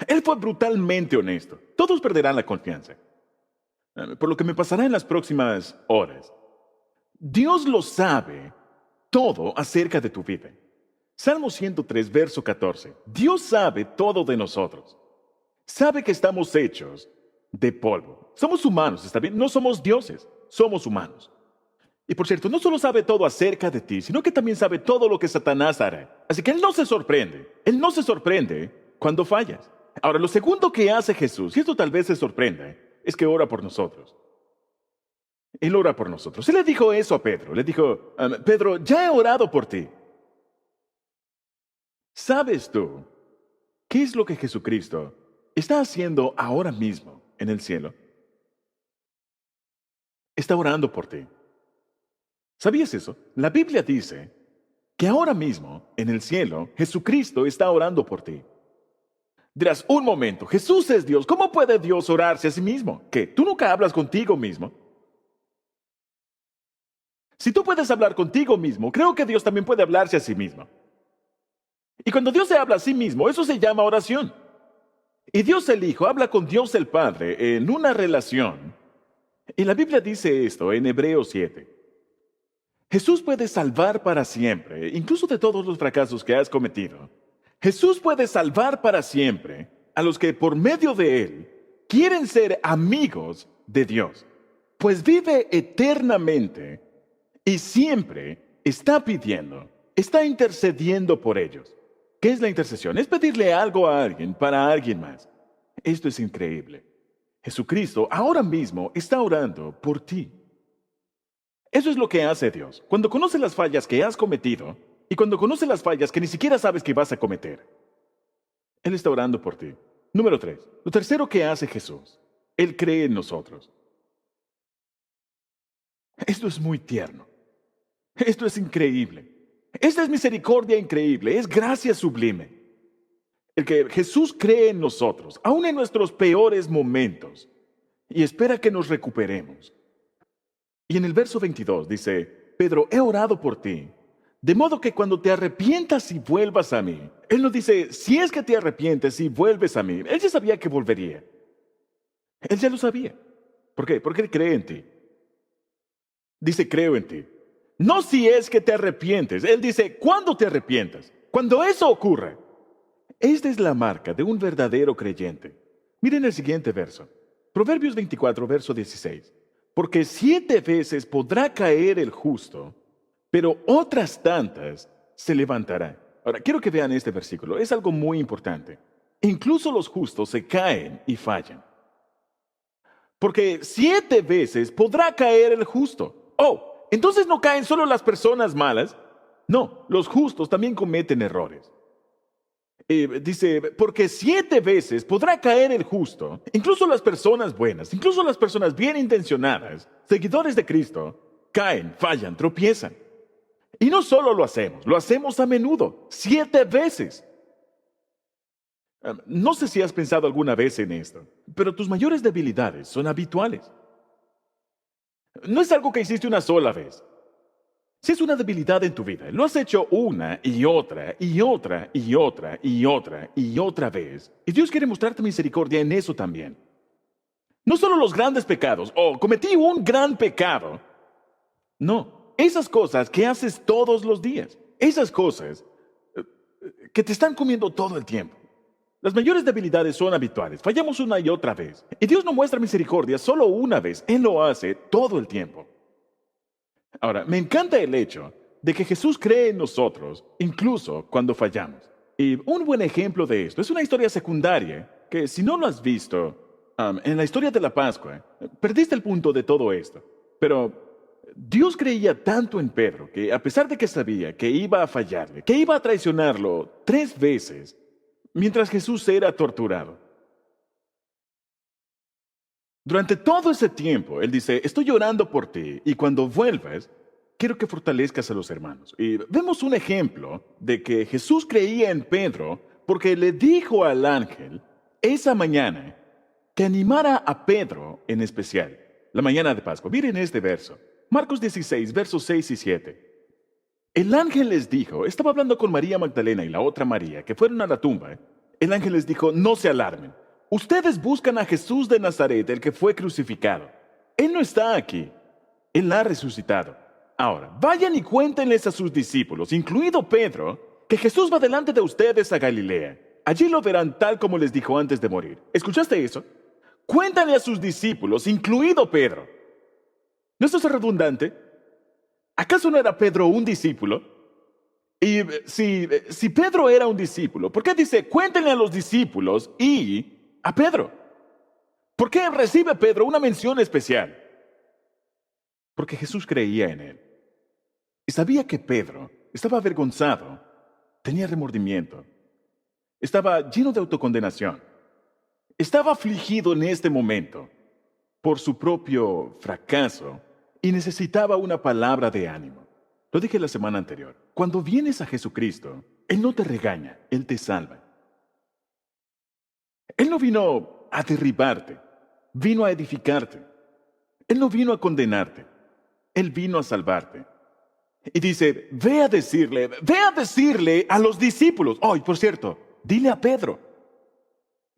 Él fue brutalmente honesto. Todos perderán la confianza por lo que me pasará en las próximas horas. Dios lo sabe todo acerca de tu vida. Salmo 103, verso 14. Dios sabe todo de nosotros. Sabe que estamos hechos de polvo. Somos humanos, ¿está bien? No somos dioses, somos humanos. Y por cierto, no solo sabe todo acerca de ti, sino que también sabe todo lo que Satanás hará. Así que Él no se sorprende. Él no se sorprende cuando fallas. Ahora, lo segundo que hace Jesús, y esto tal vez se sorprenda, es que ora por nosotros. Él ora por nosotros. Él le dijo eso a Pedro. Le dijo, Pedro, ya he orado por ti. ¿Sabes tú qué es lo que Jesucristo está haciendo ahora mismo en el cielo? Está orando por ti. ¿Sabías eso? La Biblia dice que ahora mismo en el cielo Jesucristo está orando por ti. Dirás, un momento, Jesús es Dios. ¿Cómo puede Dios orarse a sí mismo? ¿Qué? ¿Tú nunca hablas contigo mismo? Si tú puedes hablar contigo mismo, creo que Dios también puede hablarse a sí mismo. Y cuando Dios se habla a sí mismo, eso se llama oración. Y Dios el Hijo habla con Dios el Padre en una relación. Y la Biblia dice esto en Hebreos 7. Jesús puede salvar para siempre, incluso de todos los fracasos que has cometido. Jesús puede salvar para siempre a los que por medio de Él quieren ser amigos de Dios, pues vive eternamente y siempre está pidiendo, está intercediendo por ellos. ¿Qué es la intercesión? Es pedirle algo a alguien para alguien más. Esto es increíble. Jesucristo ahora mismo está orando por ti. Eso es lo que hace Dios. Cuando conoce las fallas que has cometido y cuando conoce las fallas que ni siquiera sabes que vas a cometer, Él está orando por ti. Número 3. Lo tercero que hace Jesús, Él cree en nosotros. Esto es muy tierno. Esto es increíble. Esta es misericordia increíble, es gracia sublime. El que Jesús cree en nosotros, aún en nuestros peores momentos, y espera que nos recuperemos. Y en el verso 22 dice, Pedro, he orado por ti, de modo que cuando te arrepientas y vuelvas a mí. Él no dice, si es que te arrepientes y vuelves a mí. Él ya sabía que volvería. Él ya lo sabía. ¿Por qué? Porque Él cree en ti. Dice, creo en ti. No si es que te arrepientes. Él dice, ¿cuándo te arrepientas? Cuando eso ocurra. Esta es la marca de un verdadero creyente. Miren el siguiente verso. Proverbios 24, verso 16. Porque 7 veces podrá caer el justo, pero otras tantas se levantará. Ahora, quiero que vean este versículo. Es algo muy importante. Incluso los justos se caen y fallan. Porque 7 veces podrá caer el justo. Oh, entonces no caen solo las personas malas. No, los justos también cometen errores. Dice, porque 7 veces podrá caer el justo, incluso las personas buenas, incluso las personas bien intencionadas, seguidores de Cristo, caen, fallan, tropiezan. Y no solo lo hacemos a menudo, 7 veces. No sé si has pensado alguna vez en esto, pero tus mayores debilidades son habituales. No es algo que hiciste una sola vez. Si es una debilidad en tu vida, lo has hecho una y otra y otra y otra y otra y otra vez. Y Dios quiere mostrarte misericordia en eso también. No solo los grandes pecados, cometí un gran pecado. No, esas cosas que haces todos los días, esas cosas que te están comiendo todo el tiempo. Las mayores debilidades son habituales, fallamos una y otra vez. Y Dios no muestra misericordia solo una vez, Él lo hace todo el tiempo. Ahora, me encanta el hecho de que Jesús cree en nosotros, incluso cuando fallamos. Y un buen ejemplo de esto es una historia secundaria que, si no lo has visto, En la historia de la Pascua, perdiste el punto de todo esto. Pero Dios creía tanto en Pedro que a pesar de que sabía que iba a fallarle, que iba a traicionarlo 3 veces, mientras Jesús era torturado. Durante todo ese tiempo, Él dice, estoy orando por ti y cuando vuelvas, quiero que fortalezcas a los hermanos. Y vemos un ejemplo de que Jesús creía en Pedro porque le dijo al ángel esa mañana que animara a Pedro en especial, la mañana de Pascua. Miren este verso, Marcos 16, versos 6 y 7. El ángel les dijo, estaba hablando con María Magdalena y la otra María, que fueron a la tumba. El ángel les dijo, no se alarmen. Ustedes buscan a Jesús de Nazaret, el que fue crucificado. Él no está aquí. Él ha resucitado. Ahora, vayan y cuéntenles a sus discípulos, incluido Pedro, que Jesús va delante de ustedes a Galilea. Allí lo verán tal como les dijo antes de morir. ¿Escuchaste eso? Cuéntale a sus discípulos, incluido Pedro. ¿No esto es redundante? ¿Acaso no era Pedro un discípulo? Y si Pedro era un discípulo, ¿por qué dice cuéntenle a los discípulos y a Pedro? ¿Por qué recibe Pedro una mención especial? Porque Jesús creía en él. Y sabía que Pedro estaba avergonzado, tenía remordimiento, estaba lleno de autocondenación, estaba afligido en este momento por su propio fracaso y necesitaba una palabra de ánimo. Lo dije la semana anterior. Cuando vienes a Jesucristo, Él no te regaña, Él te salva. Él no vino a derribarte, vino a edificarte. Él no vino a condenarte, Él vino a salvarte. Y dice, ve a decirle a los discípulos. Oh, y por cierto, dile a Pedro.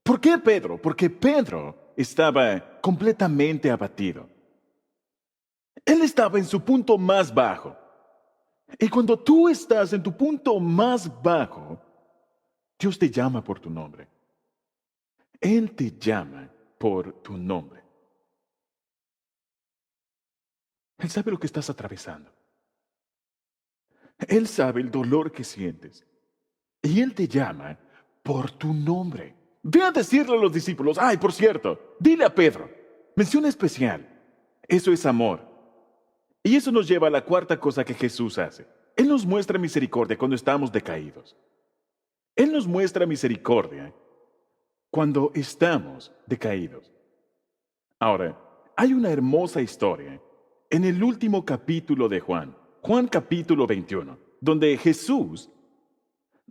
¿Por qué Pedro? Porque Pedro estaba completamente abatido. Él estaba en su punto más bajo. Y cuando tú estás en tu punto más bajo, Dios te llama por tu nombre. Él te llama por tu nombre. Él sabe lo que estás atravesando. Él sabe el dolor que sientes. Y Él te llama por tu nombre. Ve a decirle a los discípulos, ay, por cierto, dile a Pedro, mención especial. Eso es amor. Y eso nos lleva a la cuarta cosa que Jesús hace. Él nos muestra misericordia cuando estamos decaídos. Él nos muestra misericordia cuando estamos decaídos. Ahora, hay una hermosa historia en el último capítulo de Juan, Juan capítulo 21, donde Jesús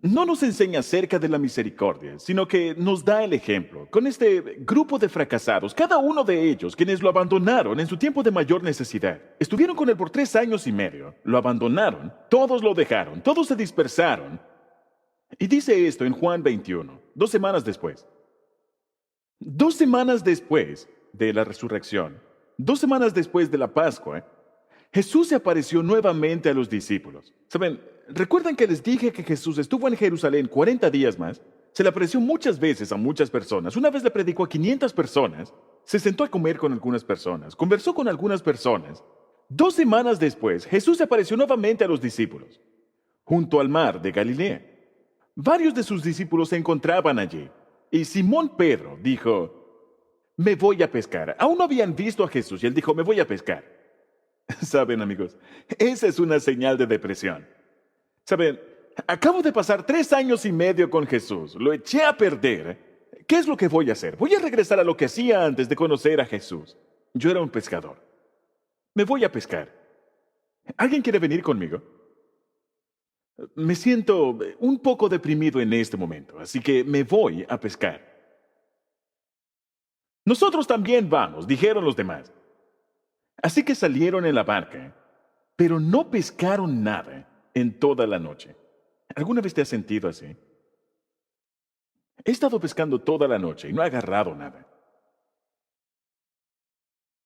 no nos enseña acerca de la misericordia, sino que nos da el ejemplo con este grupo de fracasados, cada uno de ellos quienes lo abandonaron en su tiempo de mayor necesidad. Estuvieron con él por 3 años y medio, lo abandonaron, todos lo dejaron, todos se dispersaron. Y dice esto en Juan 21, 2 semanas después. 2 semanas después de la resurrección, 2 semanas después de la Pascua, Jesús se apareció nuevamente a los discípulos. ¿Saben? ¿Recuerdan que les dije que Jesús estuvo en Jerusalén 40 días más? Se le apareció muchas veces a muchas personas. Una vez le predicó a 500 personas. Se sentó a comer con algunas personas. Conversó con algunas personas. 2 semanas después, Jesús se apareció nuevamente a los discípulos, junto al mar de Galilea. Varios de sus discípulos se encontraban allí. Y Simón Pedro dijo, me voy a pescar. Aún no habían visto a Jesús y él dijo, me voy a pescar. Saben, amigos, esa es una señal de depresión. Saben, acabo de pasar 3 años y medio con Jesús. Lo eché a perder. ¿Qué es lo que voy a hacer? Voy a regresar a lo que hacía antes de conocer a Jesús. Yo era un pescador. Me voy a pescar. ¿Alguien quiere venir conmigo? Me siento un poco deprimido en este momento, así que me voy a pescar. Nosotros también vamos, dijeron los demás. Así que salieron en la barca, pero no pescaron nada en toda la noche. ¿Alguna vez te has sentido así? He estado pescando toda la noche y no he agarrado nada.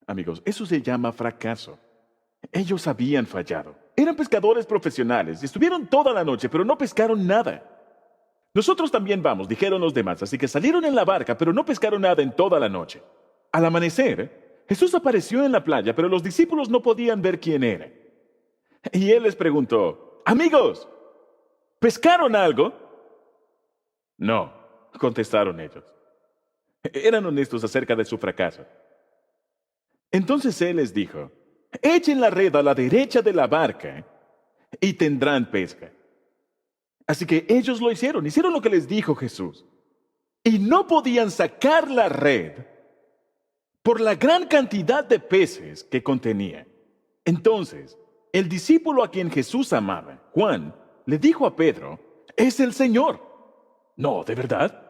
Amigos, eso se llama fracaso. Ellos habían fallado. Eran pescadores profesionales y estuvieron toda la noche, pero no pescaron nada. Nosotros también vamos, dijeron los demás, así que salieron en la barca, pero no pescaron nada en toda la noche. Al amanecer, Jesús apareció en la playa, pero los discípulos no podían ver quién era. Y él les preguntó, amigos, ¿pescaron algo? No, contestaron ellos. Eran honestos acerca de su fracaso. Entonces él les dijo, echen la red a la derecha de la barca y tendrán pesca. Así que ellos lo hicieron lo que les dijo Jesús. Y no podían sacar la red por la gran cantidad de peces que contenía. Entonces, el discípulo a quien Jesús amaba, Juan, le dijo a Pedro, es el Señor. No, ¿de verdad?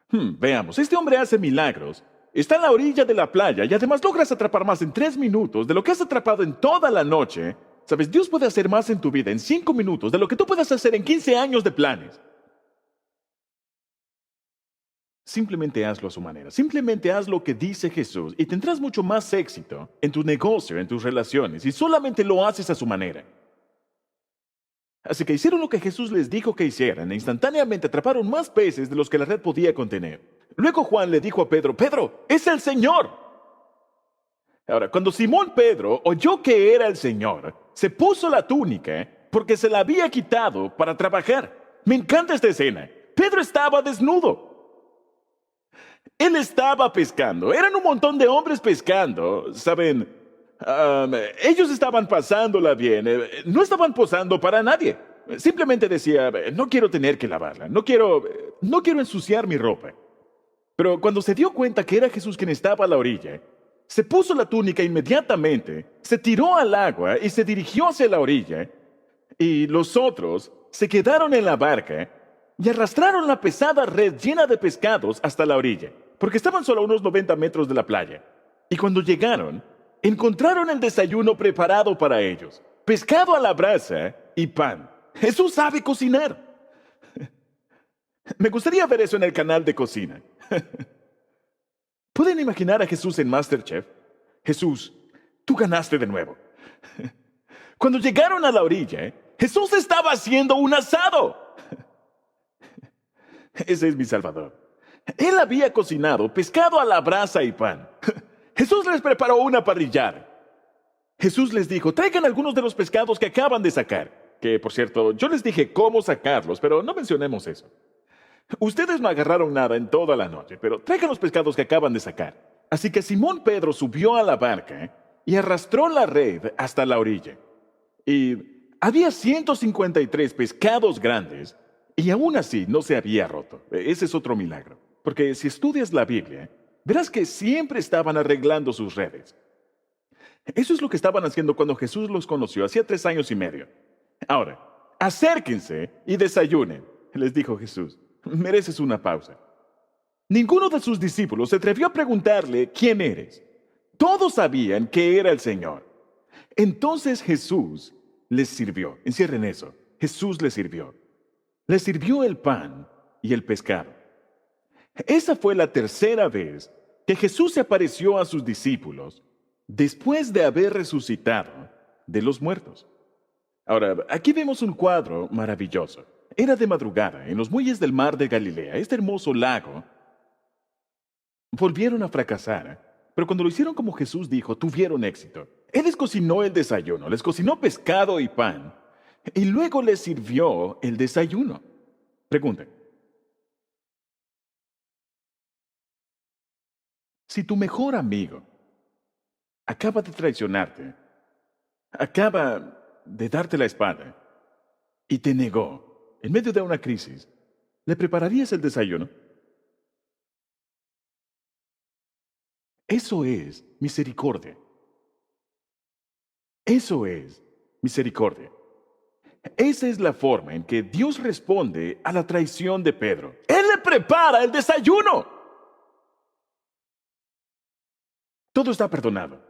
Veamos, este hombre hace milagros. Está a la orilla de la playa y además logras atrapar más en 3 minutos de lo que has atrapado en toda la noche. Sabes, Dios puede hacer más en tu vida en 5 minutos de lo que tú puedas hacer en 15 años de planes. Simplemente hazlo a su manera. Simplemente haz lo que dice Jesús y tendrás mucho más éxito en tu negocio, en tus relaciones, y solamente lo haces a su manera. Así que hicieron lo que Jesús les dijo que hicieran e instantáneamente atraparon más peces de los que la red podía contener. Luego Juan le dijo a Pedro, Pedro, es el Señor. Ahora, cuando Simón Pedro oyó que era el Señor, se puso la túnica porque se la había quitado para trabajar. Me encanta esta escena. Pedro estaba desnudo. Él estaba pescando. Eran un montón de hombres pescando. ¿Saben? Ellos estaban pasándola bien. No estaban posando para nadie. Simplemente decía, no quiero tener que lavarla. No quiero ensuciar mi ropa. Pero cuando se dio cuenta que era Jesús quien estaba a la orilla, se puso la túnica inmediatamente, se tiró al agua y se dirigió hacia la orilla. Y los otros se quedaron en la barca y arrastraron la pesada red llena de pescados hasta la orilla, porque estaban solo a unos 90 metros de la playa. Y cuando llegaron, encontraron el desayuno preparado para ellos, pescado a la brasa y pan. Jesús sabe cocinar. Me gustaría ver eso en el canal de cocina. ¿Pueden imaginar a Jesús en MasterChef? Jesús, tú ganaste de nuevo. Cuando llegaron a la orilla, Jesús estaba haciendo un asado. Ese es mi Salvador. Él había cocinado pescado a la brasa y pan. Jesús les preparó una parrillada. Jesús les dijo, traigan algunos de los pescados que acaban de sacar. Que, por cierto, yo les dije cómo sacarlos, pero no mencionemos eso. Ustedes no agarraron nada en toda la noche, pero traigan los pescados que acaban de sacar. Así que Simón Pedro subió a la barca y arrastró la red hasta la orilla. Y había 153 pescados grandes y aún así no se había roto. Ese es otro milagro. Porque si estudias la Biblia, verás que siempre estaban arreglando sus redes. Eso es lo que estaban haciendo cuando Jesús los conoció, hacía 3 años y medio. Ahora, acérquense y desayunen, les dijo Jesús. Mereces una pausa. Ninguno de sus discípulos se atrevió a preguntarle, ¿quién eres? Todos sabían que era el Señor. Entonces Jesús les sirvió. Encierren eso. Jesús les sirvió. Les sirvió el pan y el pescado. Esa fue la tercera vez que Jesús se apareció a sus discípulos después de haber resucitado de los muertos. Ahora, aquí vemos un cuadro maravilloso. Era de madrugada, en los muelles del mar de Galilea, este hermoso lago. Volvieron a fracasar, pero cuando lo hicieron como Jesús dijo, tuvieron éxito. Él les cocinó el desayuno, les cocinó pescado y pan, y luego les sirvió el desayuno. Pregunten, si tu mejor amigo acaba de traicionarte, acaba de darte la espalda y te negó, en medio de una crisis, ¿le prepararías el desayuno? Eso es misericordia. Eso es misericordia. Esa es la forma en que Dios responde a la traición de Pedro. Él le prepara el desayuno. Todo está perdonado.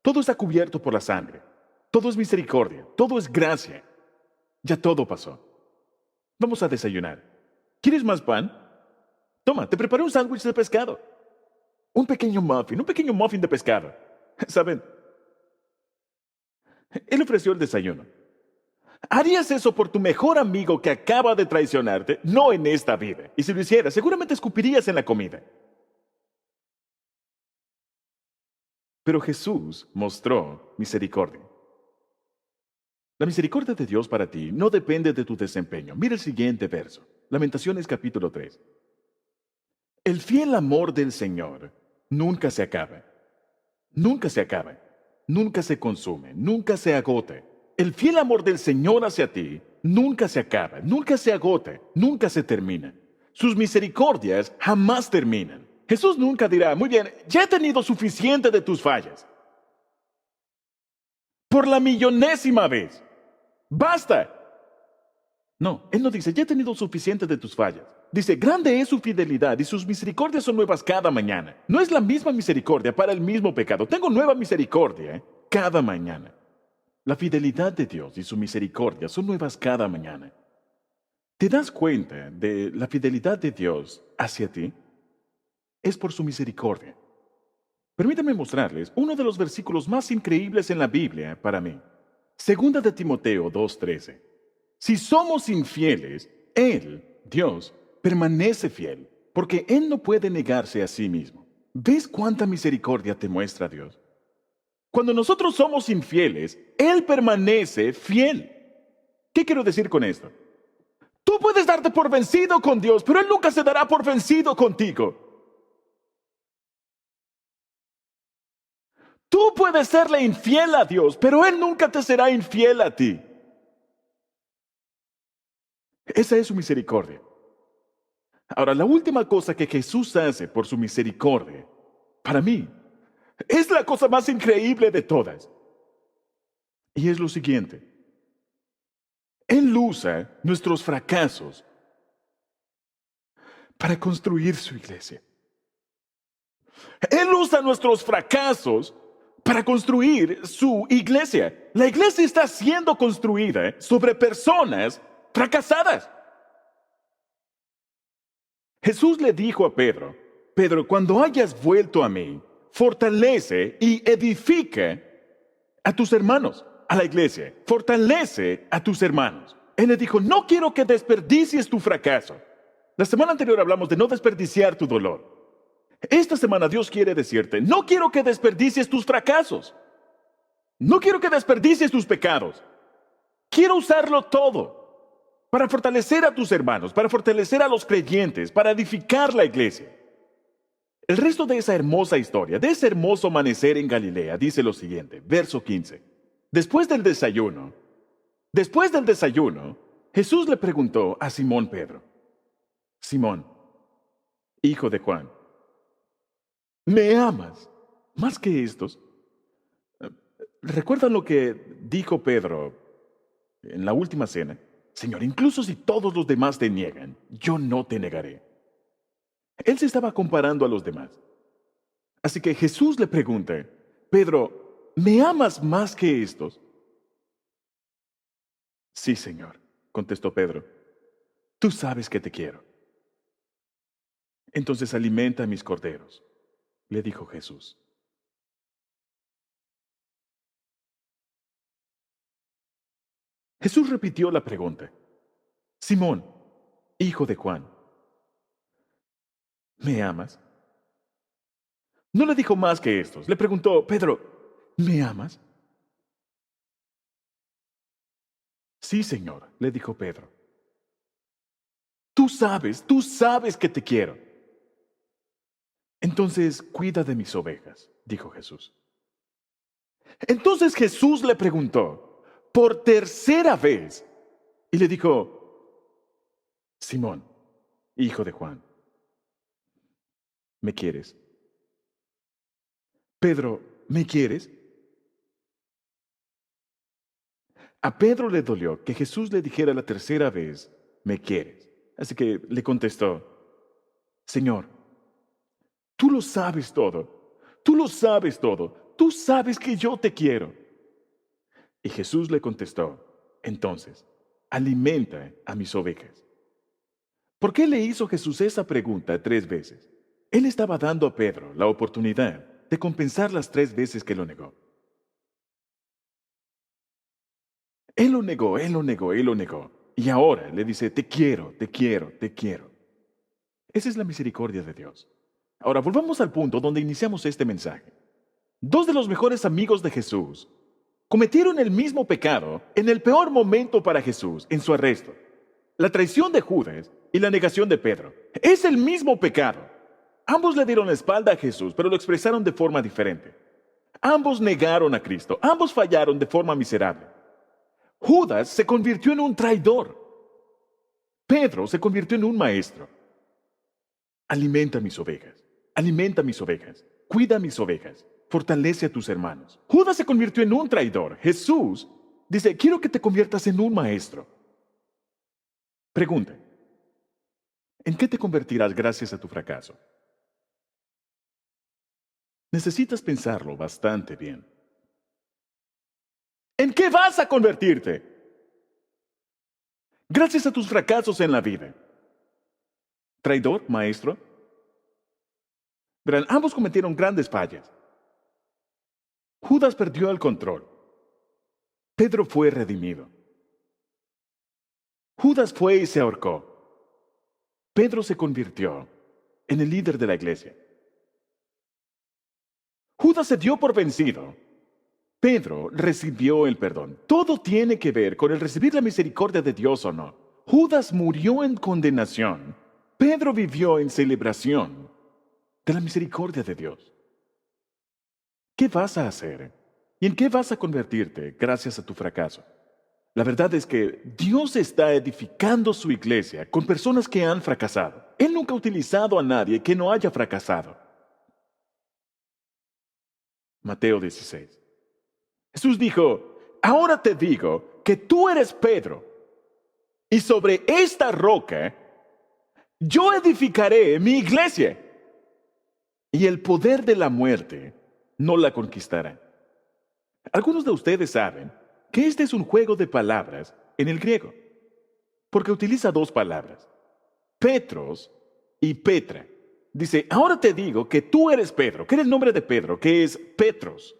Todo está cubierto por la sangre. Todo es misericordia. Todo es gracia. Ya todo pasó. Vamos a desayunar. ¿Quieres más pan? Toma, te preparé un sándwich de pescado. Un pequeño muffin de pescado. ¿Saben? Él ofreció el desayuno. ¿Harías eso por tu mejor amigo que acaba de traicionarte? No en esta vida. Y si lo hicieras, seguramente escupirías en la comida. Pero Jesús mostró misericordia. La misericordia de Dios para ti no depende de tu desempeño. Mira el siguiente verso. Lamentaciones capítulo 3. El fiel amor del Señor nunca se acaba. Nunca se acaba. Nunca se consume. Nunca se agota. El fiel amor del Señor hacia ti nunca se acaba. Nunca se agota. Nunca se termina. Sus misericordias jamás terminan. Jesús nunca dirá, muy bien, ya he tenido suficiente de tus fallas. Por la millonésima vez. ¡Basta! No, Él no dice, ya he tenido suficiente de tus fallas. Dice, grande es su fidelidad y sus misericordias son nuevas cada mañana. No es la misma misericordia para el mismo pecado. Tengo nueva misericordia cada mañana. La fidelidad de Dios y su misericordia son nuevas cada mañana. ¿Te das cuenta de la fidelidad de Dios hacia ti? Es por su misericordia. Permítanme mostrarles uno de los versículos más increíbles en la Biblia para mí. Segunda de Timoteo 2:13. Si somos infieles, Él, Dios, permanece fiel, porque Él no puede negarse a sí mismo. ¿Ves cuánta misericordia te muestra Dios? Cuando nosotros somos infieles, Él permanece fiel. ¿Qué quiero decir con esto? Tú puedes darte por vencido con Dios, pero Él nunca se dará por vencido contigo. Tú puedes serle infiel a Dios, pero Él nunca te será infiel a ti. Esa es su misericordia. Ahora, la última cosa que Jesús hace por su misericordia, para mí, es la cosa más increíble de todas. Y es lo siguiente. Él usa nuestros fracasos para construir su iglesia. Él usa nuestros fracasos para construir su iglesia. La iglesia está siendo construida sobre personas fracasadas. Jesús le dijo a Pedro, Pedro, cuando hayas vuelto a mí, fortalece y edifica a tus hermanos, a la iglesia. Fortalece a tus hermanos. Él le dijo, no quiero que desperdicies tu fracaso. La semana anterior hablamos de no desperdiciar tu dolor. Esta semana Dios quiere decirte, no quiero que desperdicies tus fracasos. No quiero que desperdicies tus pecados. Quiero usarlo todo para fortalecer a tus hermanos, para fortalecer a los creyentes, para edificar la iglesia. El resto de esa hermosa historia, de ese hermoso amanecer en Galilea, dice lo siguiente, verso 15. Después del desayuno, Jesús le preguntó a Simón Pedro, Simón, hijo de Juan, ¿me amas más que estos? ¿Recuerdan lo que dijo Pedro en la última cena? Señor, incluso si todos los demás te niegan, yo no te negaré. Él se estaba comparando a los demás. Así que Jesús le pregunta, Pedro, ¿me amas más que estos? Sí, Señor, contestó Pedro. Tú sabes que te quiero. Entonces alimenta a mis corderos, le dijo Jesús. Jesús repitió la pregunta. Simón, hijo de Juan, ¿me amas? No le dijo más que estos. Le preguntó, Pedro, ¿me amas? Sí, Señor, le dijo Pedro. Tú sabes que te quiero. Entonces, cuida de mis ovejas, dijo Jesús. Entonces Jesús le preguntó por tercera vez y le dijo, Simón, hijo de Juan, ¿me quieres? Pedro, ¿me quieres? A Pedro le dolió que Jesús le dijera la tercera vez, ¿me quieres? Así que le contestó, Señor, tú lo sabes todo, tú sabes que yo te quiero. Y Jesús le contestó, entonces, alimenta a mis ovejas. ¿Por qué le hizo Jesús esa pregunta 3 veces? Él estaba dando a Pedro la oportunidad de compensar las 3 veces que lo negó. Él lo negó. Y ahora le dice, te quiero. Esa es la misericordia de Dios. Ahora, volvamos al punto donde iniciamos este mensaje. 2 de los mejores amigos de Jesús cometieron el mismo pecado en el peor momento para Jesús, en su arresto. La traición de Judas y la negación de Pedro. Es el mismo pecado. Ambos le dieron la espalda a Jesús, pero lo expresaron de forma diferente. Ambos negaron a Cristo. Ambos fallaron de forma miserable. Judas se convirtió en un traidor. Pedro se convirtió en un maestro. Alimenta mis ovejas. Alimenta mis ovejas. Cuida mis ovejas. Fortalece a tus hermanos. Judas se convirtió en un traidor. Jesús dice, quiero que te conviertas en un maestro. Pregunta, ¿en qué te convertirás gracias a tu fracaso? Necesitas pensarlo bastante bien. ¿En qué vas a convertirte? Gracias a tus fracasos en la vida. ¿Traidor, maestro? Verán, ambos cometieron grandes fallas. Judas perdió el control. Pedro fue redimido. Judas fue y se ahorcó. Pedro se convirtió en el líder de la iglesia. Judas se dio por vencido. Pedro recibió el perdón. Todo tiene que ver con el recibir la misericordia de Dios o no. Judas murió en condenación. Pedro vivió en celebración de la misericordia de Dios. ¿Qué vas a hacer? ¿Y en qué vas a convertirte gracias a tu fracaso? La verdad es que Dios está edificando su iglesia con personas que han fracasado. Él nunca ha utilizado a nadie que no haya fracasado. Mateo 16. Jesús dijo, ahora te digo que tú eres Pedro, y sobre esta roca yo edificaré mi iglesia, y el poder de la muerte no la conquistará. Algunos de ustedes saben que este es un juego de palabras en el griego, porque utiliza dos palabras, Petros y Petra. Dice, ahora te digo que tú eres Pedro, que era el nombre de Pedro, que es Petros.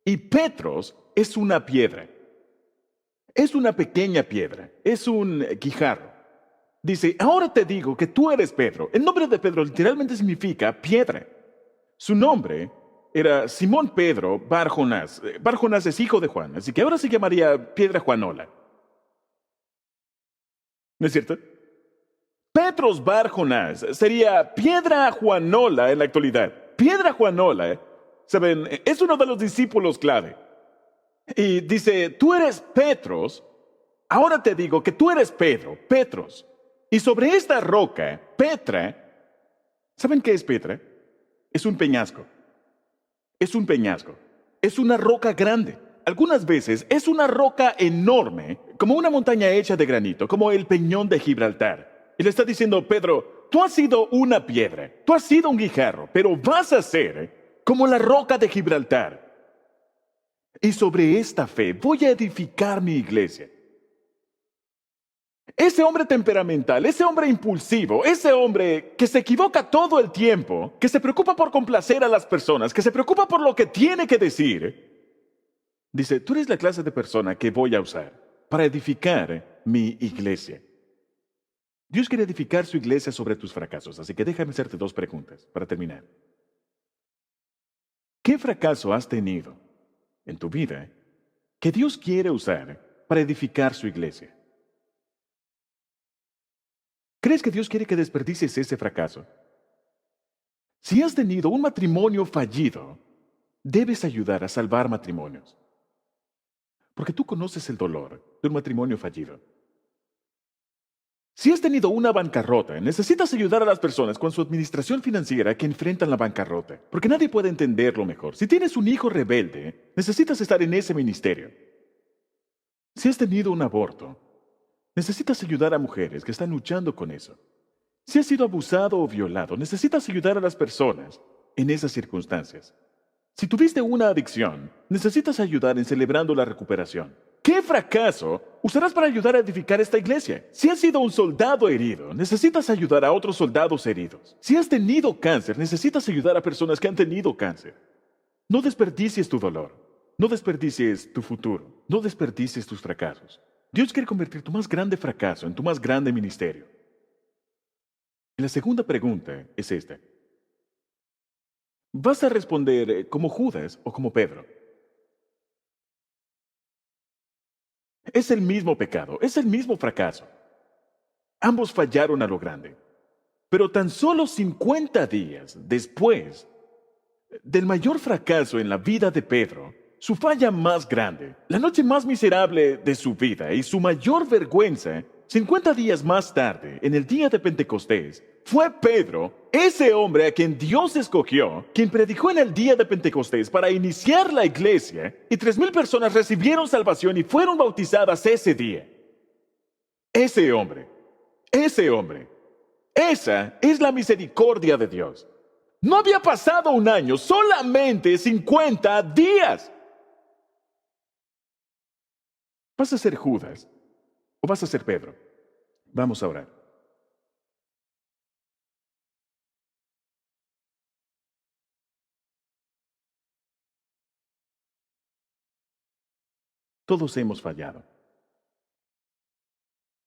Y Petros es una piedra. Es una pequeña piedra, es un guijarro. Dice, ahora te digo que tú eres Pedro. El nombre de Pedro literalmente significa piedra. Su nombre era Simón Pedro Bar Jonás. Bar Jonás es hijo de Juan, así que ahora se llamaría Piedra Juanola. ¿No es cierto? Petros Bar Jonás sería Piedra Juanola en la actualidad. Piedra Juanola, ¿saben? Es uno de los discípulos clave. Y dice, tú eres Petros, ahora te digo que tú eres Pedro, Petros. Y sobre esta roca, Petra, ¿saben qué es Petra? Es un peñasco. Es un peñasco. Es una roca grande. Algunas veces es una roca enorme, como una montaña hecha de granito, como el Peñón de Gibraltar. Y le está diciendo, Pedro, tú has sido una piedra, tú has sido un guijarro, pero vas a ser como la roca de Gibraltar. Y sobre esta fe voy a edificar mi iglesia. Ese hombre temperamental, ese hombre impulsivo, ese hombre que se equivoca todo el tiempo, que se preocupa por complacer a las personas, que se preocupa por lo que tiene que decir, dice, tú eres la clase de persona que voy a usar para edificar mi iglesia. Dios quiere edificar su iglesia sobre tus fracasos, así que déjame hacerte dos preguntas para terminar. ¿Qué fracaso has tenido en tu vida que Dios quiere usar para edificar su iglesia? ¿Crees que Dios quiere que desperdicies ese fracaso? Si has tenido un matrimonio fallido, debes ayudar a salvar matrimonios. Porque tú conoces el dolor de un matrimonio fallido. Si has tenido una bancarrota, necesitas ayudar a las personas con su administración financiera que enfrentan la bancarrota, porque nadie puede entenderlo mejor. Si tienes un hijo rebelde, necesitas estar en ese ministerio. Si has tenido un aborto, necesitas ayudar a mujeres que están luchando con eso. Si has sido abusado o violado, necesitas ayudar a las personas en esas circunstancias. Si tuviste una adicción, necesitas ayudar en celebrando la recuperación. ¿Qué fracaso usarás para ayudar a edificar esta iglesia? Si has sido un soldado herido, necesitas ayudar a otros soldados heridos. Si has tenido cáncer, necesitas ayudar a personas que han tenido cáncer. No desperdicies tu dolor. No desperdicies tu futuro. No desperdicies tus fracasos. Dios quiere convertir tu más grande fracaso en tu más grande ministerio. Y la segunda pregunta es esta. ¿Vas a responder como Judas o como Pedro? Es el mismo pecado, es el mismo fracaso. Ambos fallaron a lo grande. Pero tan solo 50 días después del mayor fracaso en la vida de Pedro, su falla más grande, la noche más miserable de su vida y su mayor vergüenza, 50 días más tarde, en el día de Pentecostés, fue Pedro, ese hombre a quien Dios escogió, quien predicó en el día de Pentecostés para iniciar la iglesia, y 3,000 personas recibieron salvación y fueron bautizadas ese día. Ese hombre, esa es la misericordia de Dios. No había pasado un año, solamente 50 días. ¿Vas a ser Judas o vas a ser Pedro? Vamos a orar. Todos hemos fallado.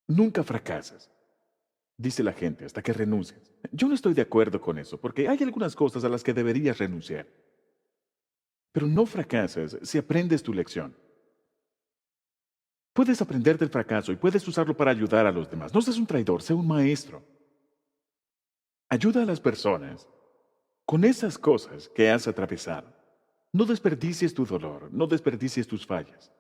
Nunca fracasas, dice la gente, hasta que renuncias. Yo no estoy de acuerdo con eso, porque hay algunas cosas a las que deberías renunciar. Pero no fracasas si aprendes tu lección. Puedes aprender del fracaso y puedes usarlo para ayudar a los demás. No seas un traidor, sé un maestro. Ayuda a las personas con esas cosas que has atravesado. No desperdicies tu dolor, no desperdicies tus fallas.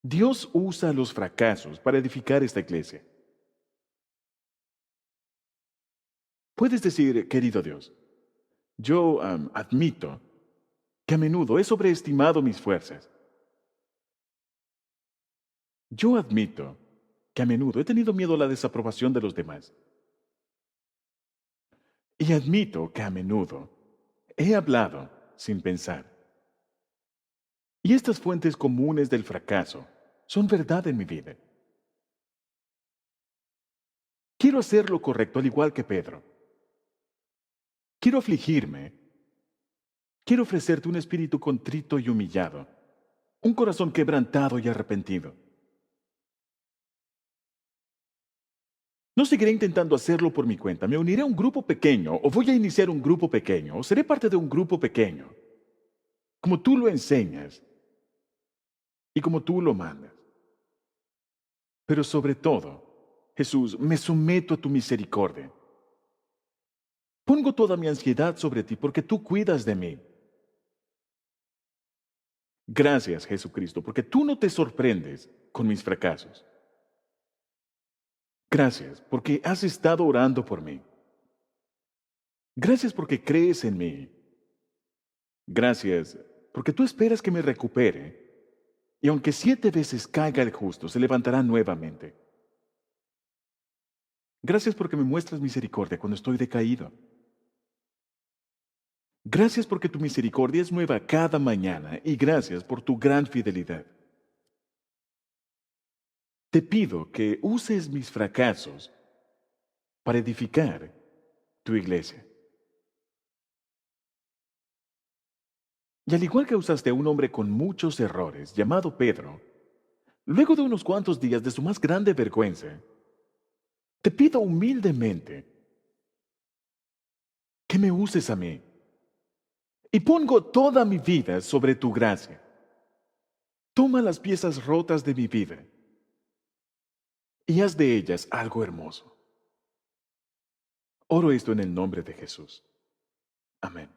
Dios usa los fracasos para edificar esta iglesia. Puedes decir, querido Dios, yo admito que a menudo he sobreestimado mis fuerzas. Yo admito que a menudo he tenido miedo a la desaprobación de los demás. Y admito que a menudo he hablado sin pensar. Y estas fuentes comunes del fracaso son verdad en mi vida. Quiero hacer lo correcto al igual que Pedro. Quiero afligirme. Quiero ofrecerte un espíritu contrito y humillado, un corazón quebrantado y arrepentido. No seguiré intentando hacerlo por mi cuenta. Me uniré a un grupo pequeño, o voy a iniciar un grupo pequeño, o seré parte de un grupo pequeño, como tú lo enseñas y como tú lo mandas. Pero sobre todo, Jesús, me someto a tu misericordia. Pongo toda mi ansiedad sobre ti porque tú cuidas de mí. Gracias, Jesucristo, porque tú no te sorprendes con mis fracasos. Gracias porque has estado orando por mí. Gracias porque crees en mí. Gracias porque tú esperas que me recupere. Y aunque 7 veces caiga el justo, se levantará nuevamente. Gracias porque me muestras misericordia cuando estoy decaído. Gracias porque tu misericordia es nueva cada mañana y gracias por tu gran fidelidad. Te pido que uses mis fracasos para edificar tu iglesia. Y al igual que usaste a un hombre con muchos errores, llamado Pedro, luego de unos cuantos días de su más grande vergüenza, te pido humildemente que me uses a mí. Y pongo toda mi vida sobre tu gracia. Toma las piezas rotas de mi vida y haz de ellas algo hermoso. Oro esto en el nombre de Jesús. Amén.